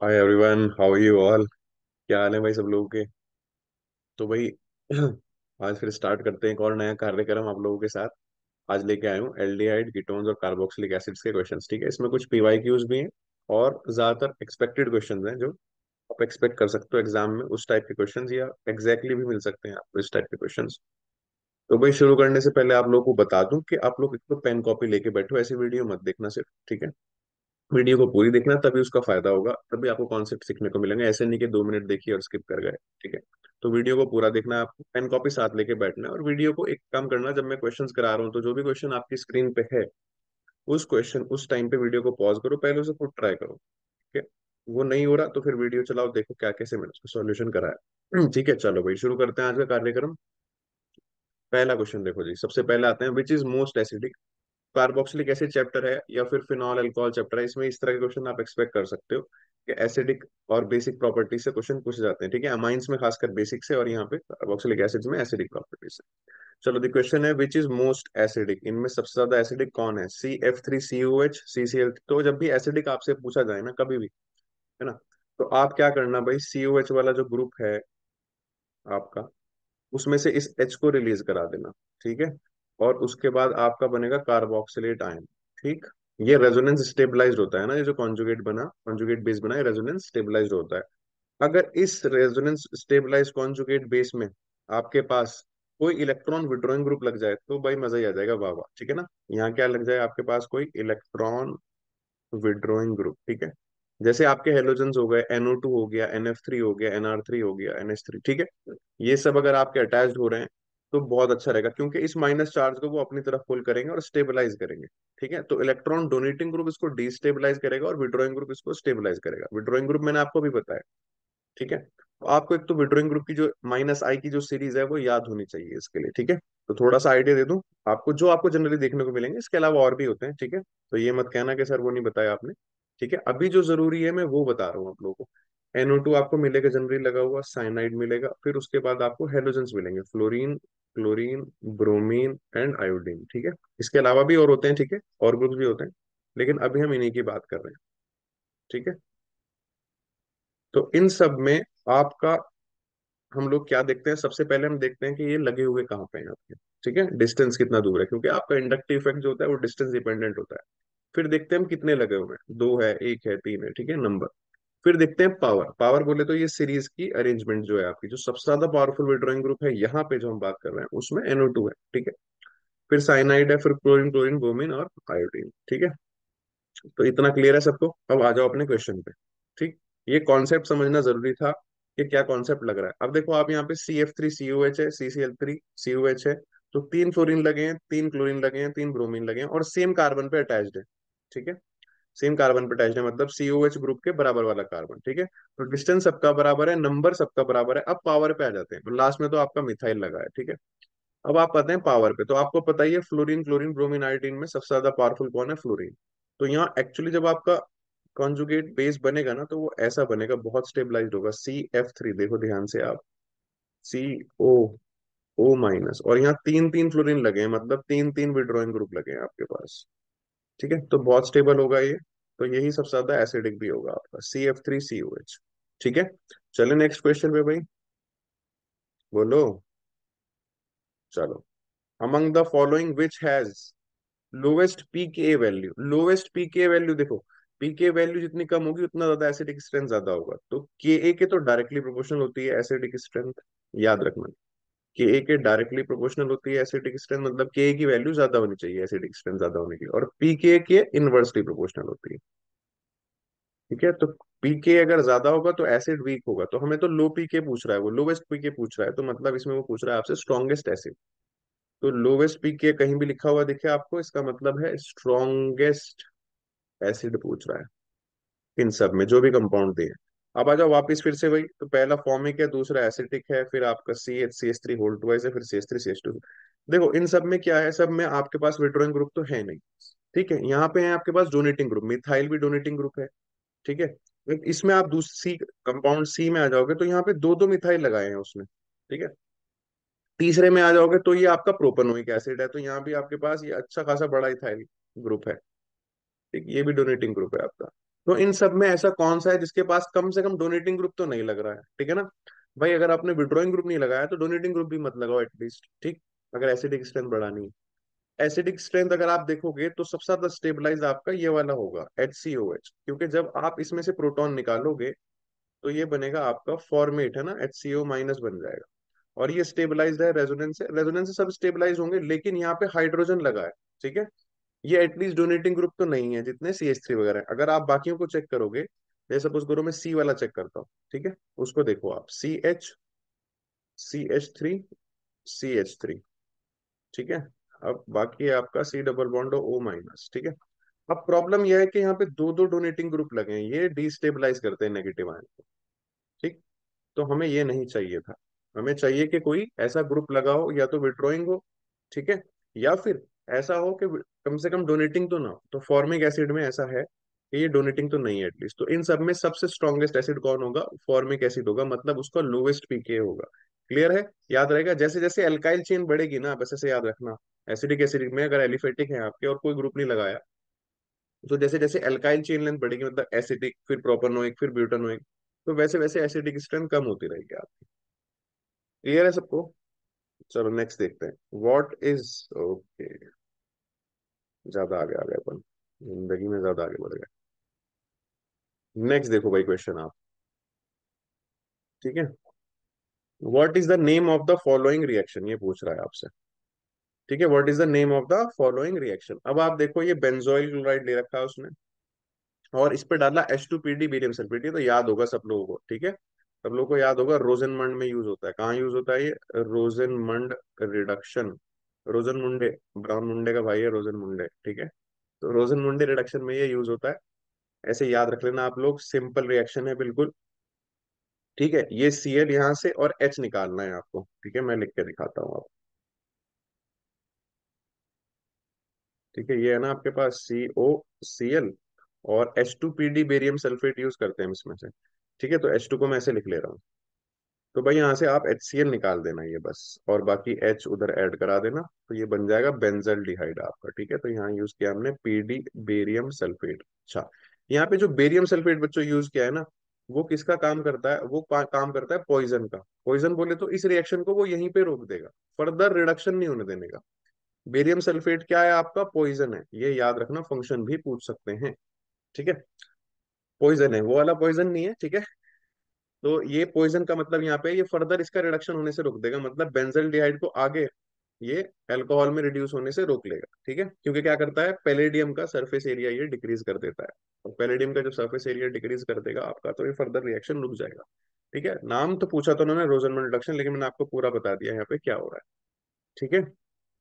Hi everyone, how are you all. क्या हाल है भाई सब लोगों के। तो भाई आज फिर स्टार्ट करते हैं एक और नया कार्यक्रम आप लोगों के साथ। आज लेके आया हूँ एल्डिहाइड कीटोन्स और कार्बोक्सिलिक एसिड्स के क्वेश्चंस। ठीक है, इसमें कुछ पीवाईक्यूज भी हैं और ज्यादातर एक्सपेक्टेड क्वेश्चंस हैं जो आप एक्सपेक्ट कर सकते हो एग्जाम में। उस टाइप के क्वेश्चंस या एग्जैक्टली भी मिल सकते हैं आपको इस टाइप के क्वेश्चंस। तो भाई शुरू करने से पहले आप लोगों को बता दूं कि आप लोग एक तो पेन कॉपी लेके बैठो, ऐसी वीडियो मत देखना सिर्फ। ठीक है, वीडियो को पूरी देखना, तभी उसका फायदा होगा, तभी आपको कॉन्सेप्ट सीखने को मिलेंगे। ऐसे नहीं कि 2 मिनट देखिए और स्किप कर गए। ठीक है, तो वीडियो को पूरा देखना है आपको, पेन कॉपी साथ लेके बैठना है। और वीडियो को एक काम करना, जब मैं क्वेश्चंस करा रहा हूँ तो जो भी क्वेश्चन आपकी स्क्रीन पे है उस क्वेश्चन उस टाइम पे वीडियो को पॉज करो, पहले उसे खुद ट्राई करो। ठीक है, वो नहीं हो रहा तो फिर वीडियो चलाओ, देखो क्या कैसे मैंने उसका सॉल्यूशन कराया। ठीक है, चलो भाई शुरू करते हैं आज का कार्यक्रम। पहला क्वेश्चन देखो जी, सबसे पहले आते हैं, which is most acidic. Carboxylic acid chapter है या फिर फिनॉल अल्कोहल चैप्टर है, इसमें इस तरह के क्वेश्चन आप एक्सपेक्ट कर सकते हो कि एसिडिक और बेसिक प्रॉपर्टी से क्वेश्चन पूछे जाते हैं। ठीक है, अमाइंस में खासकर बेसिक से, और यहाँ पे कार्बोक्सिलिक एसिड्स में एसिडिक प्रॉपर्टी से। चलो द क्वेश्चन है, विच इज मोस्ट एसिडिक, इनमें सबसे ज्यादा एसिडिक कौन है। CF3COH, CCl। तो जब भी एसिडिक आपसे पूछा जाए ना कभी भी, है ना, तो आप क्या करना भाई, COH वाला जो ग्रुप है आपका, उसमें से इस H को रिलीज करा देना। ठीक है, और उसके बाद आपका बनेगा कार्बोक्सिलेट आयन। ठीक, ये रेजोनेंस स्टेबलाइज्ड होता है ना, ये जो कॉन्जुगेट बना, कॉन्जुगेट बेस बना, ये रेजोनेंस स्टेबलाइज्ड होता है। अगर इस रेजोनेंस स्टेबलाइज्ड कॉन्जुगेट बेस में आपके पास कोई इलेक्ट्रॉन विड्रॉइंग ग्रुप लग जाए तो भाई मजा ही आ जाएगा, वाह वाह। ठीक है ना, यहाँ क्या लग जाए आपके पास, कोई इलेक्ट्रॉन विड्रॉइंग ग्रुप। ठीक है, जैसे आपके हेलोजन्स हो गए, NO2 हो गया, NF3 हो गया, NR3 हो गया, NH3। ठीक है, ये सब अगर आपके अटैच्ड हो रहे हैं तो बहुत अच्छा रहेगा, क्योंकि इस माइनस चार्ज को वो अपनी तरफ पुल करेंगे और स्टेबलाइज करेंगे। ठीक है, तो इलेक्ट्रॉन डोनेटिंग ग्रुप इसको डिस्टेबलाइज करेगा और विड्रॉइंग ग्रुप इसको स्टेबलाइज करेगा। विड्रॉइंग ग्रुप मैंने आपको भी बताया। ठीक है, तो आपको एक तो विड्रॉइंग ग्रुप की जो -I की जो सीरीज है वो याद होनी चाहिए इसके लिए। ठीक है, तो थोड़ा सा आइडिया दे दूं आपको, जो आपको जनरली देखने को मिलेंगे, इसके अलावा और भी होते हैं। ठीक है, तो ये मत कहना कि सर वो नहीं बताया आपने। ठीक है, अभी जो जरूरी है मैं वो बता रहा हूँ आप लोगों को। NO2 आपको मिलेगा जनरली लगा हुआ, साइनाइड मिलेगा, फिर उसके बाद आपको हेलोजेंस मिलेंगे, fluorine, chlorine, bromine and iodine. ठीक है, इसके अलावा भी और होते हैं। ठीक है, और ग्रुप्स भी होते हैं, लेकिन अभी हम इन्हीं की बात कर रहे हैं। ठीक है, तो इन सब में आपका, हम लोग क्या देखते हैं, सबसे पहले हम देखते हैं कि ये लगे हुए कहाँ पे हैं आपके। ठीक है, डिस्टेंस कितना दूर है, क्योंकि आपका इंडक्टिव इफेक्ट जो होता है वो डिस्टेंस डिपेंडेंट होता है। फिर देखते हैं हम कितने लगे हुए हैं, 2 है, 1 है, 3 है। ठीक है, नंबर। फिर देखते हैं पावर। पावर बोले तो ये सीरीज की अरेंजमेंट जो है आपकी, जो सबसे ज्यादा पावरफुल विड्रॉइंग ग्रुप है यहाँ पे जो हम बात कर रहे हैं उसमें NO2 है। ठीक है, फिर साइनाइड है, फिर क्लोरीन, क्लोरीन, ब्रोमीन और आयोडीन। ठीक है, तो इतना क्लियर है सबको। अब आ जाओ अपने क्वेश्चन पे। ठीक, ये कॉन्सेप्ट समझना जरूरी था कि क्या कॉन्सेप्ट लग रहा है। अब देखो आप यहाँ पे CF3COH है, CCl3COH है, तो 3 फ्लोरीन लगे हैं, 3 क्लोरीन लगे हैं, 3 ब्रोमीन लगे हैं और सेम कार्बन पे अटैच्ड है। ठीक है, सेम कार्बन पे अटैच्ड है, मतलब COH ग्रुप के बराबर वाला कार्बन। ठीक है, तो डिस्टेंस सबका बराबर है, नंबर सबका बराबर है। अब पावर पे आ जाते हैं, तो लास्ट में तो आपका मिथाइल लगा है। ठीक है, अब आप आते हैं पावर पे, तो आपको पता ही है फ्लोरीन, क्लोरीन, ब्रोमीन, आयोडीन में सबसे ज्यादा पावरफुल कौन है, फ्लोरीन। तो यहाँ एक्चुअली जब आपका कॉन्जुगेट बेस बनेगा ना, तो वो ऐसा बनेगा, बहुत स्टेबलाइज्ड होगा। CF3 देखो ध्यान से आप, CO O-, और यहाँ 3 3 फ्लोरीन लगे हैं, मतलब 3 3 विड्रॉइंग ग्रुप लगे हैं आपके पास। ठीक है, तो बहुत स्टेबल होगा ये। तो यही सबसे ज्यादा एसिडिक भी होगा आपका, CF3COH। ठीक है, चले नेक्स्ट क्वेश्चन पे भाई, बोलो। चलो, among the following which has lowest pK value. Lowest pK value देखो, पीके वैल्यू जितनी कम होगी उतना ज्यादा एसिडिक स्ट्रेंथ ज्यादा होगा, तो के के तो डायरेक्टली प्रोपोर्शनल होती है एसिडिक स्ट्रेंथ, याद रखना। के डायरेक्टली प्रोपोर्शनल होती है एसिडिक स्ट्रेंथ, मतलब के की वैल्यू ज्यादा होनी चाहिए एसिडिक स्ट्रेंथ ज्यादा होने की, और पीके के इनवर्सली प्रोपोर्शनल होती है। ठीक है, तो पीके अगर ज्यादा होगा तो एसिड वीक होगा, तो हमें तो लो पीके पूछ रहा है, वो लोवेस्ट पीके पूछ रहा है, तो मतलब इसमें वो पूछ रहा है आपसे स्ट्रॉन्गेस्ट एसिड। तो लोवेस्ट पीके कहीं भी लिखा हुआ दिखे आपको, इसका मतलब है स्ट्रॉन्गेस्ट एसिड पूछ रहा है इन सब में जो भी कंपाउंड दिए। अब आ जाओ वापिस फिर से वही, तो पहला फॉर्मिक है, दूसरा एसिटिक है, फिर आपका CH CH3 होल ट्वाइस है, फिर CH3 CH2। देखो इन सब में क्या है, सब में आपके पास विड्रॉइंग ग्रुप तो है नहीं। ठीक है, यहाँ पे है आपके पास डोनेटिंग ग्रुप, मिथाइल भी डोनेटिंग ग्रुप है। ठीक है, तो इसमें आप दूसरी कंपाउंड सी में आ जाओगे तो यहाँ पे दो दो मिथाइल लगाए हैं उसने। ठीक है, तीसरे में आ जाओगे तो ये आपका प्रोपेनोइक एसिड है, तो यहाँ भी आपके पास ये अच्छा खासा बड़ा इथाइल ग्रुप है। ठीक, ये भी डोनेटिंग ग्रुप है आपका। तो इन सब में ऐसा कौन सा है जिसके पास कम से कम डोनेटिंग ग्रुप तो नहीं लग रहा है, ठीक है ना। भाई अगर आपने विड्रॉइंग ग्रुप नहीं लगाया तो डोनेटिंग ग्रुप भी मत लगाओ एटलीस्ट, ठीक। अगर एसिडिक स्ट्रेंथ बढ़ानी है, एसिडिक स्ट्रेंथ अगर आप देखोगे तो सबसे ज्यादा स्टेबलाइज आपका ये वाला होगा HCOH, क्योंकि जब आप इसमें से प्रोटॉन निकालोगे तो ये बनेगा आपका फॉर्मेट है ना, HCO माइनस बन जाएगा। और ये स्टेबलाइज्ड है रेजोनेंस से सब स्टेबलाइज होंगे, लेकिन यहाँ पे हाइड्रोजन लगा है, ठीक है। ये एटलीस्ट डोनेटिंग ग्रुप तो नहीं है जितने CH3 वगैरह हैं। अगर आप बाकियों को चेक करोगे, जैसे सपोज करो मैं C वाला चेक करता हूँ, ठीक है। उसको देखो आप, CH CH3 CH3, ठीक है। अब बाकी है आपका C double bond O minus, ठीक है। अब प्रॉब्लम यह है कि यहाँ पे दो दो डोनेटिंग ग्रुप लगे हैं, ये डिस्टेबलाइज करते हैं नेगेटिव आयन को, ठीक। तो हमें ये नहीं चाहिए था। हमें चाहिए कि कोई ऐसा ग्रुप लगा हो, या तो विड्रॉइंग हो, ठीक है, या फिर ऐसा हो कि कम से कम डोनेटिंग तो ना हो। तो फॉर्मिक एसिड में ऐसा है कि ये डोनेटिंग तो नहीं है एटलीस्ट। तो इन सब में सबसे स्ट्रॉन्गेस्ट एसिड कौन होगा? फॉर्मिक एसिड होगा, मतलब उसका लोवेस्ट पीके होगा। क्लियर है? याद रहेगा, जैसे जैसे एल्काइल चेन बढ़ेगी ना, बस ऐसे याद रखना। एसिडिक एसिडिक में अगर एलिफेटिक है आपके और कोई ग्रुप नहीं लगाया, तो जैसे जैसे एल्काइल चेन लेंथ बढ़ेगी, मतलब एसिडिक फिर प्रोपेनोइक फिर ब्यूटानोइक, तो वैसे वैसे एसिडिक स्ट्रेंथ कम होती रहेगी आपकी। क्लियर है सबको? चलो नेक्स्ट देखते हैं, व्हाट इज, ओके, ज्यादा आगे आ गए अपन, जिंदगी में ज्यादा आगे बढ़ गए। नेक्स्ट देखो भाई क्वेश्चन आप, ठीक है। What is the name of the following reaction, ये पूछ रहा है आपसे, ठीक है। What is the name of the following reaction. अब आप देखो ये बेंजोइल क्लोराइड ले रखा है उसने, और इस पे डाला H2PD बेरियम सल्फेट, ये तो याद होगा सब लोगों को, ठीक है। सब लोगों को याद होगा, रोजनमंड में यूज होता है। कहाँ यूज होता है ये? रोजनमंड रिडक्शन, रोजन मुंडे, ब्राउन मुंडे का भाई है रोजन मुंडे, ठीक है। तो रोजन मुंडे रिडक्शन में ये यूज होता है। ऐसे याद रख लेना आप लोग, सिंपल रिएक्शन है बिल्कुल, ठीक है। ये Cl यहाँ से और H निकालना है आपको, ठीक है। मैं लिख के दिखाता हूँ आपको, ठीक है। ये है ना आपके पास COCl, और H2PD बेरियम सल्फेट यूज करते हैं हम इसमें से, ठीक है। तो H2 को मैं ऐसे लिख ले रहा हूँ। तो भाई यहाँ से आप HCl निकाल देना ये बस, और बाकी H उधर ऐड करा देना, तो ये बन जाएगा बेंजल डिहाइड आपका, ठीक है। तो यहाँ यूज किया हमने PD बेरियम सल्फेट। अच्छा, यहाँ पे जो बेरियम सल्फेट बच्चों यूज किया है ना, वो किसका काम करता है? वो काम करता है पॉइजन का। पॉइजन बोले तो इस रिएक्शन को वो यहीं पे रोक देगा, फर्दर रिडक्शन नहीं होने देने का। बेरियम सल्फेट क्या है आपका? पॉइजन है, ये याद रखना, फंक्शन भी पूछ सकते हैं, ठीक है। पॉइजन है, वो वाला पॉइजन नहीं है, ठीक है। तो ये पॉइजन का मतलब यहाँ पे ये फर्दर इसका रिडक्शन होने से रोक देगा, मतलब बेंजल डिहाइड को आगे ये अल्कोहल में रिड्यूस होने से रोक लेगा, ठीक है। क्योंकि क्या करता है, पैलेडियम का सरफेस एरिया ये डिक्रीज कर देता है। और पैलेडियम का जब सरफेस एरिया डिक्रीज कर देगा आपका, तो ये फर्दर रिएक्शन रुक जाएगा, ठीक है। नाम तो पूछा था उन्होंने रोजनमंड रिडक्शन, लेकिन मैंने आपको पूरा बता दिया यहाँ पे क्या हो रहा है, ठीक है।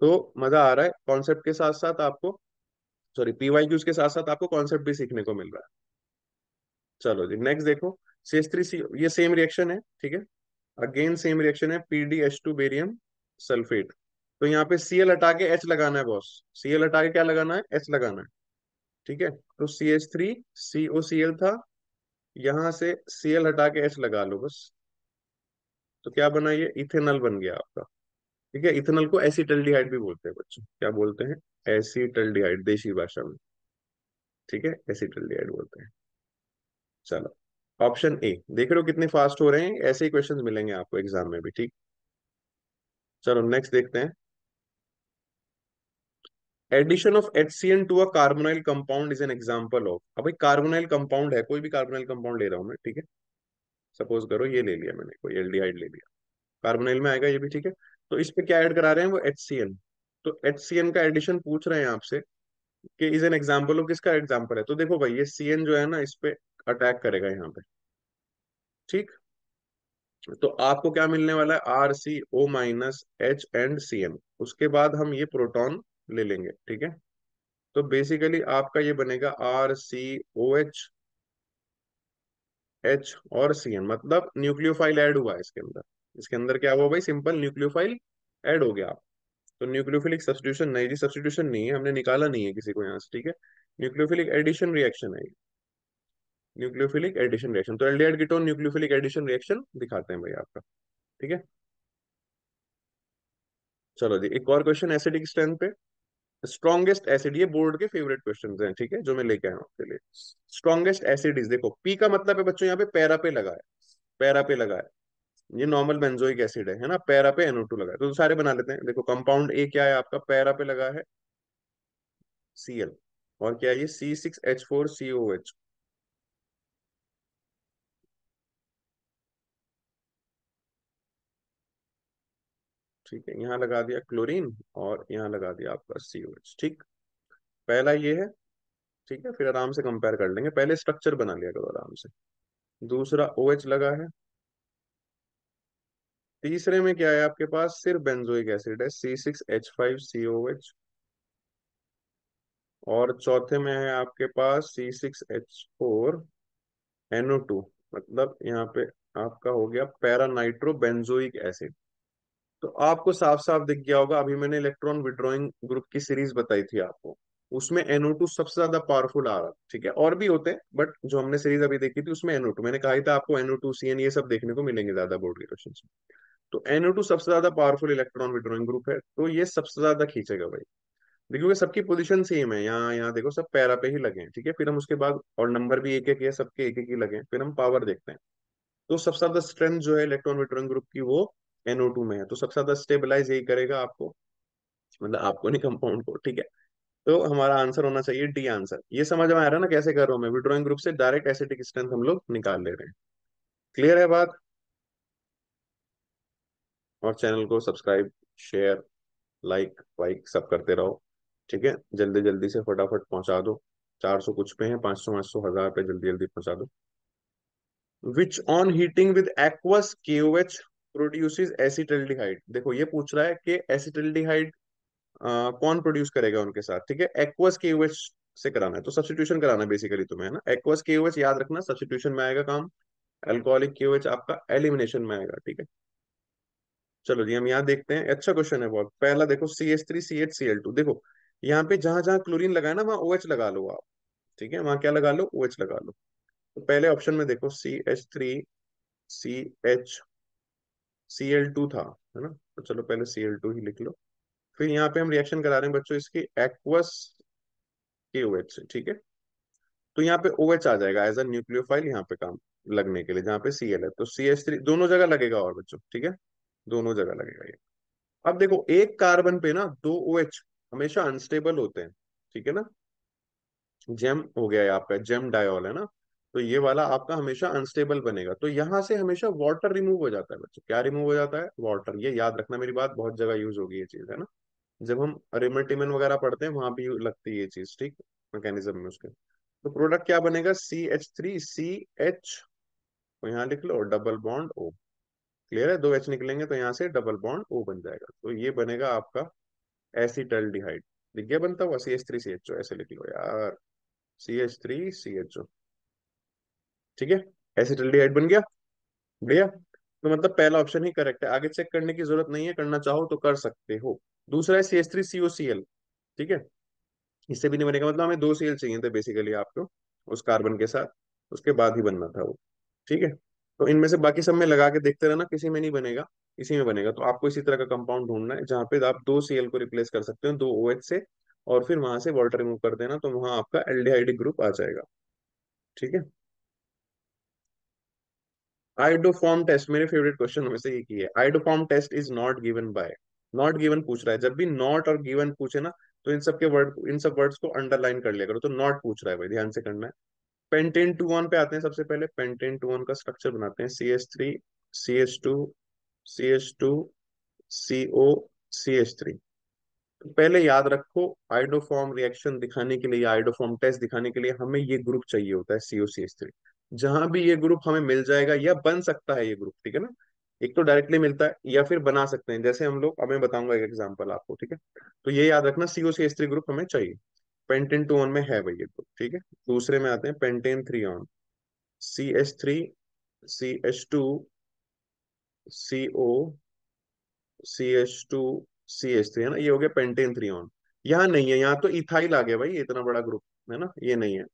तो मजा आ रहा है कॉन्सेप्ट के साथ साथ आपको, सॉरी PYQs के साथ साथ आपको कॉन्सेप्ट भी सीखने को मिल रहा है। चलो जी नेक्स्ट देखो, CH3C, ये सेम रिएक्शन है, ठीक है। अगेन सेम रिएक्शन है, PdH2 बेरियम सल्फेट। तो यहाँ पे Cl हटा के H लगाना है बॉस, Cl हटा के क्या लगाना है? H लगाना है, ठीक है। तो CH3COCl था, यहाँ से Cl हटा के H लगा लो बस। तो क्या बना? ये इथेनॉल बन गया आपका, ठीक है। इथेनॉल को एसिटल्डिहाइड भी बोलते हैं बच्चों, क्या बोलते हैं? एसिटल्डिहाइड, देशी भाषा में, ठीक है, एसिटल्डिहाइड बोलते हैं। चलो, ऑप्शन ए, देख रहे हो कितने फास्ट हो रहे हैं, ऐसे ही क्वेश्चंस मिलेंगे आपको एग्जाम में भी, ठीक। चलो नेक्स्ट देखते हैं, addition of HCN to a carbonyl compound is an example of. अब भाई कार्बोनाइल कंपाउंड है, कोई भी कार्बोनाइल कंपाउंड ले रहा हूं मैं, ठीक है। सपोज करो ये ले लिया मैंने, कोई एल्डिहाइड ले लिया, कार्बोनाइल में आएगा ये भी, ठीक है। तो इस पे क्या ऐड करा रहे हैं? वो HCN। तो HCN का एडिशन पूछ रहे हैं आपसे कि इज एन एग्जांपल ऑफ, किसका एग्जांपल है? तो देखो भाई, ये CN जो है ना, इस पे अटैक करेगा यहाँ पे, ठीक। तो आपको क्या मिलने वाला है? RCO- H एंड CN, उसके बाद हम ये प्रोटॉन ले लेंगे, ठीक है। तो बेसिकली आपका ये बनेगा RCOH और CN, मतलब न्यूक्लियोफाइल ऐड हुआ है इसके अंदर। इसके अंदर क्या हुआ भाई? सिंपल न्यूक्लियोफाइल ऐड हो गया। तो न्यूक्लियोफिलिक सब्स्टिट्यूशन नहीं जी, सब्स्टिट्यूशन नहीं है, हमने निकाला नहीं है किसी को यहाँ से, ठीक है। न्यूक्लियोफिलिक एडिशन रिएक्शन है ये, न्यूक्लियोफिलिक एडिशन रिएक्शन। तो aldehyde ketone nucleophilic addition reaction दिखाते हैं भाई आपका, ठीक है। चलो जी, एक और क्वेश्चन एसिडिक स्ट्रेंथ पे, स्ट्रॉन्गेस्ट एसिड, ये बोर्ड के फेवरेट क्वेश्चन हैं, ठीक है, जो मैं लेके आया हूँ आपके लिए। स्ट्रॉन्गेस्ट एसिड इज, देखो पी का मतलब है बच्चों यहाँ पे पैरा पे लगा है, पैरा पे लगा है। ये नॉर्मल बेंजोइक एसिड है ना, पैरा पे NO2 लगा है, तो सारे बना लेते हैं। देखो कंपाउंड ए क्या है आपका, पैरा पे लगा है Cl, और क्या है ये C6H4COH। ठीक है, यहाँ लगा दिया क्लोरीन और यहाँ लगा दिया आपका COH, ठीक। पहला ये है, ठीक है, फिर आराम से कंपेयर कर लेंगे, पहले स्ट्रक्चर बना लिया करो आराम से। दूसरा OH लगा है, तीसरे में क्या है आपके पास, सिर्फ बेंजोइक एसिड है C6H5COH, और चौथे में है आपके पास C6H4NO2, मतलब यहाँ पे आपका हो गया पैरा नाइट्रो बेंजोइक एसिड। तो आपको साफ साफ दिख गया होगा, अभी मैंने इलेक्ट्रॉन विड्रॉइंग ग्रुप की सीरीज बताई थी आपको, उसमें NO2 सबसे ज्यादा पावरफुल आ रहा, ठीक है, और भी होते हैं बट जो हमने सीरीज अभी देखी थी उसमें NO2, मैंने कहा ही था आपको NO2 CN ये सब देखने को मिलेंगे ज्यादा बोर्ड के क्वेश्चन में। तो NO2 सबसे ज्यादा पावरफुल इलेक्ट्रॉन विड्रॉइंग ग्रुप है, तो ये सबसे ज्यादा खींचेगा भाई। देखोगे सबकी पोजीशन सेम है, यहाँ यहाँ देखो सब पैरा पे ही लगे हैं, ठीक है, फिर हम उसके बाद और नंबर भी एक एक है, सबके एक एक ही लगे हैं, फिर हम पावर देखते हैं। तो सबसे ज्यादा स्ट्रेंथ जो है इलेक्ट्रॉन विट्रॉन ग्रुप की वो NO2 में है, तो सबसे ज्यादा स्टेबलाइज यही करेगा आपको, मतलब आपको नहीं, कंपाउंड को, ठीक है। तो हमारा आंसर होना चाहिए डी आंसर। ये समझ में आ रहा है ना कैसे कर रहा हूं मैं, विड्रॉइंग ग्रुप से डायरेक्ट एसिडिक स्ट्रेंथ हम लोग निकाल ले रहे हैं। क्लियर है बात। और चैनल को सब्सक्राइब, शेयर, लाइक वाइक सब करते रहो, ठीक है, जल्दी जल्दी से फटाफट पहुंचा दो। 400 कुछ पे है, 500 500 1000 पे जल्दी जल्दी पहुंचा दो। Which on heating with aqueous KOH produces acetaldehyde, देखो ये पूछ रहा है कि एसिटल्डिहाइड कौन प्रोड्यूस करेगा उनके साथ, ठीक है, एक्वस KOH से कराना है, तो सब्स्टिट्यूशन कराना है बेसिकली तुम्हें, है ना। एक्वस KOH याद रखना, सब्स्टिट्यूशन में आएगा काम, अल्कोहलिक KOH आपका एलिमिनेशन में आएगा, ठीक है। चलो जी हम यहाँ देखते हैं, अच्छा क्वेश्चन है बहुत। पहला देखो CH3CHCl2, देखो यहाँ पे जहां जहां क्लोरीन लगा है ना वहां OH लगा लो आप, ठीक है, वहां क्या लगा लो, OH लगा लो। तो पहले ऑप्शन में देखो CH3CHCl2 था, है ना, तो चलो पहले Cl2 ही लिख लो। फिर यहाँ पे हम रिएक्शन करा रहे हैं बच्चों इसकी एक्वस KOH से, ठीक है। तो यहाँ पे OH आ जाएगा एज अ न्यूक्लियोफाइल यहाँ पे काम लगने के लिए, जहाँ पे Cl है, तो CH3 दोनों जगह लगेगा और बच्चों, ठीक है, दोनों जगह लगेगा ये। अब देखो एक कार्बन पे ना दो OH हमेशा अनस्टेबल होते हैं, ठीक है ना। जेम हो गया है आपका, जेम डायोल है ना, तो ये वाला आपका हमेशा अनस्टेबल बनेगा, तो यहां से हमेशा वाटर रिमूव हो जाता है बच्चों, क्या रिमूव हो जाता है, वाटर, ये याद रखना मेरी बात, बहुत जगह यूज होगी ये चीज, है ना। जब हम रिमल्टीमन वगैरह पढ़ते हैं वहां भी लगती है ये चीज, ठीक, मैकेनिज्म में उसके। तो प्रोडक्ट क्या बनेगा, CH3CH, तो यहाँ लिख लो डबल बॉन्ड O। क्लियर है, दो H निकलेंगे तो यहाँ से डबल बॉन्ड O बन जाएगा, तो ये बनेगा आपका एसिटल्डिहाइड। दिख गया बनता हुआ CH3CHO, ऐसे लिख लो यार, CH3CHO, ठीक है, एसिटल्डिहाइड बन गया, बढ़िया। तो मतलब पहला ऑप्शन ही करेक्ट है, आगे चेक करने की जरूरत नहीं है, करना चाहो तो कर सकते हो। दूसरा है CH3COCl, ठीक है, इससे भी नहीं बनेगा, मतलब हमें दो Cl चाहिए थे बेसिकली आपको उस कार्बन के साथ, उसके बाद ही बनना था वो, ठीक है। तो इनमें से बाकी सब में लगा के देखते रहना, किसी में नहीं बनेगा, इसी में बनेगा, तो आपको इसी तरह का कंपाउंड ढूंढना है जहाँ पे आप दो Cl को रिप्लेस कर सकते हो दो OH से, और फिर वहां से वाटर रिमूव कर देना, तो वहां आपका एल्डिहाइडिक ग्रुप आ जाएगा, ठीक है। आइडोफॉर्म टेस्ट मेरे फेवरेट क्वेश्चन में से एक ही है, iodoform test is not given by, not given पूछ रहा है, जब भी नॉट और गिवन पूछे ना, तो इन सब के वर्ड, इन सब वर्ड्स को अंडरलाइन कर लिया करो, तो नॉट पूछ रहा है भाई, ध्यान से करना है। पेंटेन टू वन पे आते हैं, सबसे पहले पेंटेन टू वन का स्ट्रक्चर बनाते हैं, CH3CH2CO CH3। तो पहले याद रखो, आइडोफॉर्म रिएक्शन दिखाने के लिए, आइडोफॉर्म टेस्ट दिखाने के लिए हमें ये ग्रुप चाहिए होता है COCH3। जहां भी ये ग्रुप हमें मिल जाएगा या बन सकता है ये ग्रुप, ठीक है ना, एक तो डायरेक्टली मिलता है या फिर बना सकते हैं, जैसे हम लोग, अब मैं बताऊंगा एक एग्जांपल आपको, ठीक है। तो ये याद रखना, COCH3 ग्रुप हमें चाहिए, पेंटेन टू वन में है भाई ये ग्रुप, ठीक है। दूसरे में आते हैं pentane three on, CH3CH2CO CH3 है ना, ये हो गया पेंटेन थ्री ऑन। यहाँ नहीं है, यहाँ तो इथाइल आ गया भाई, ये इतना बड़ा ग्रुप है ना, ये नहीं है,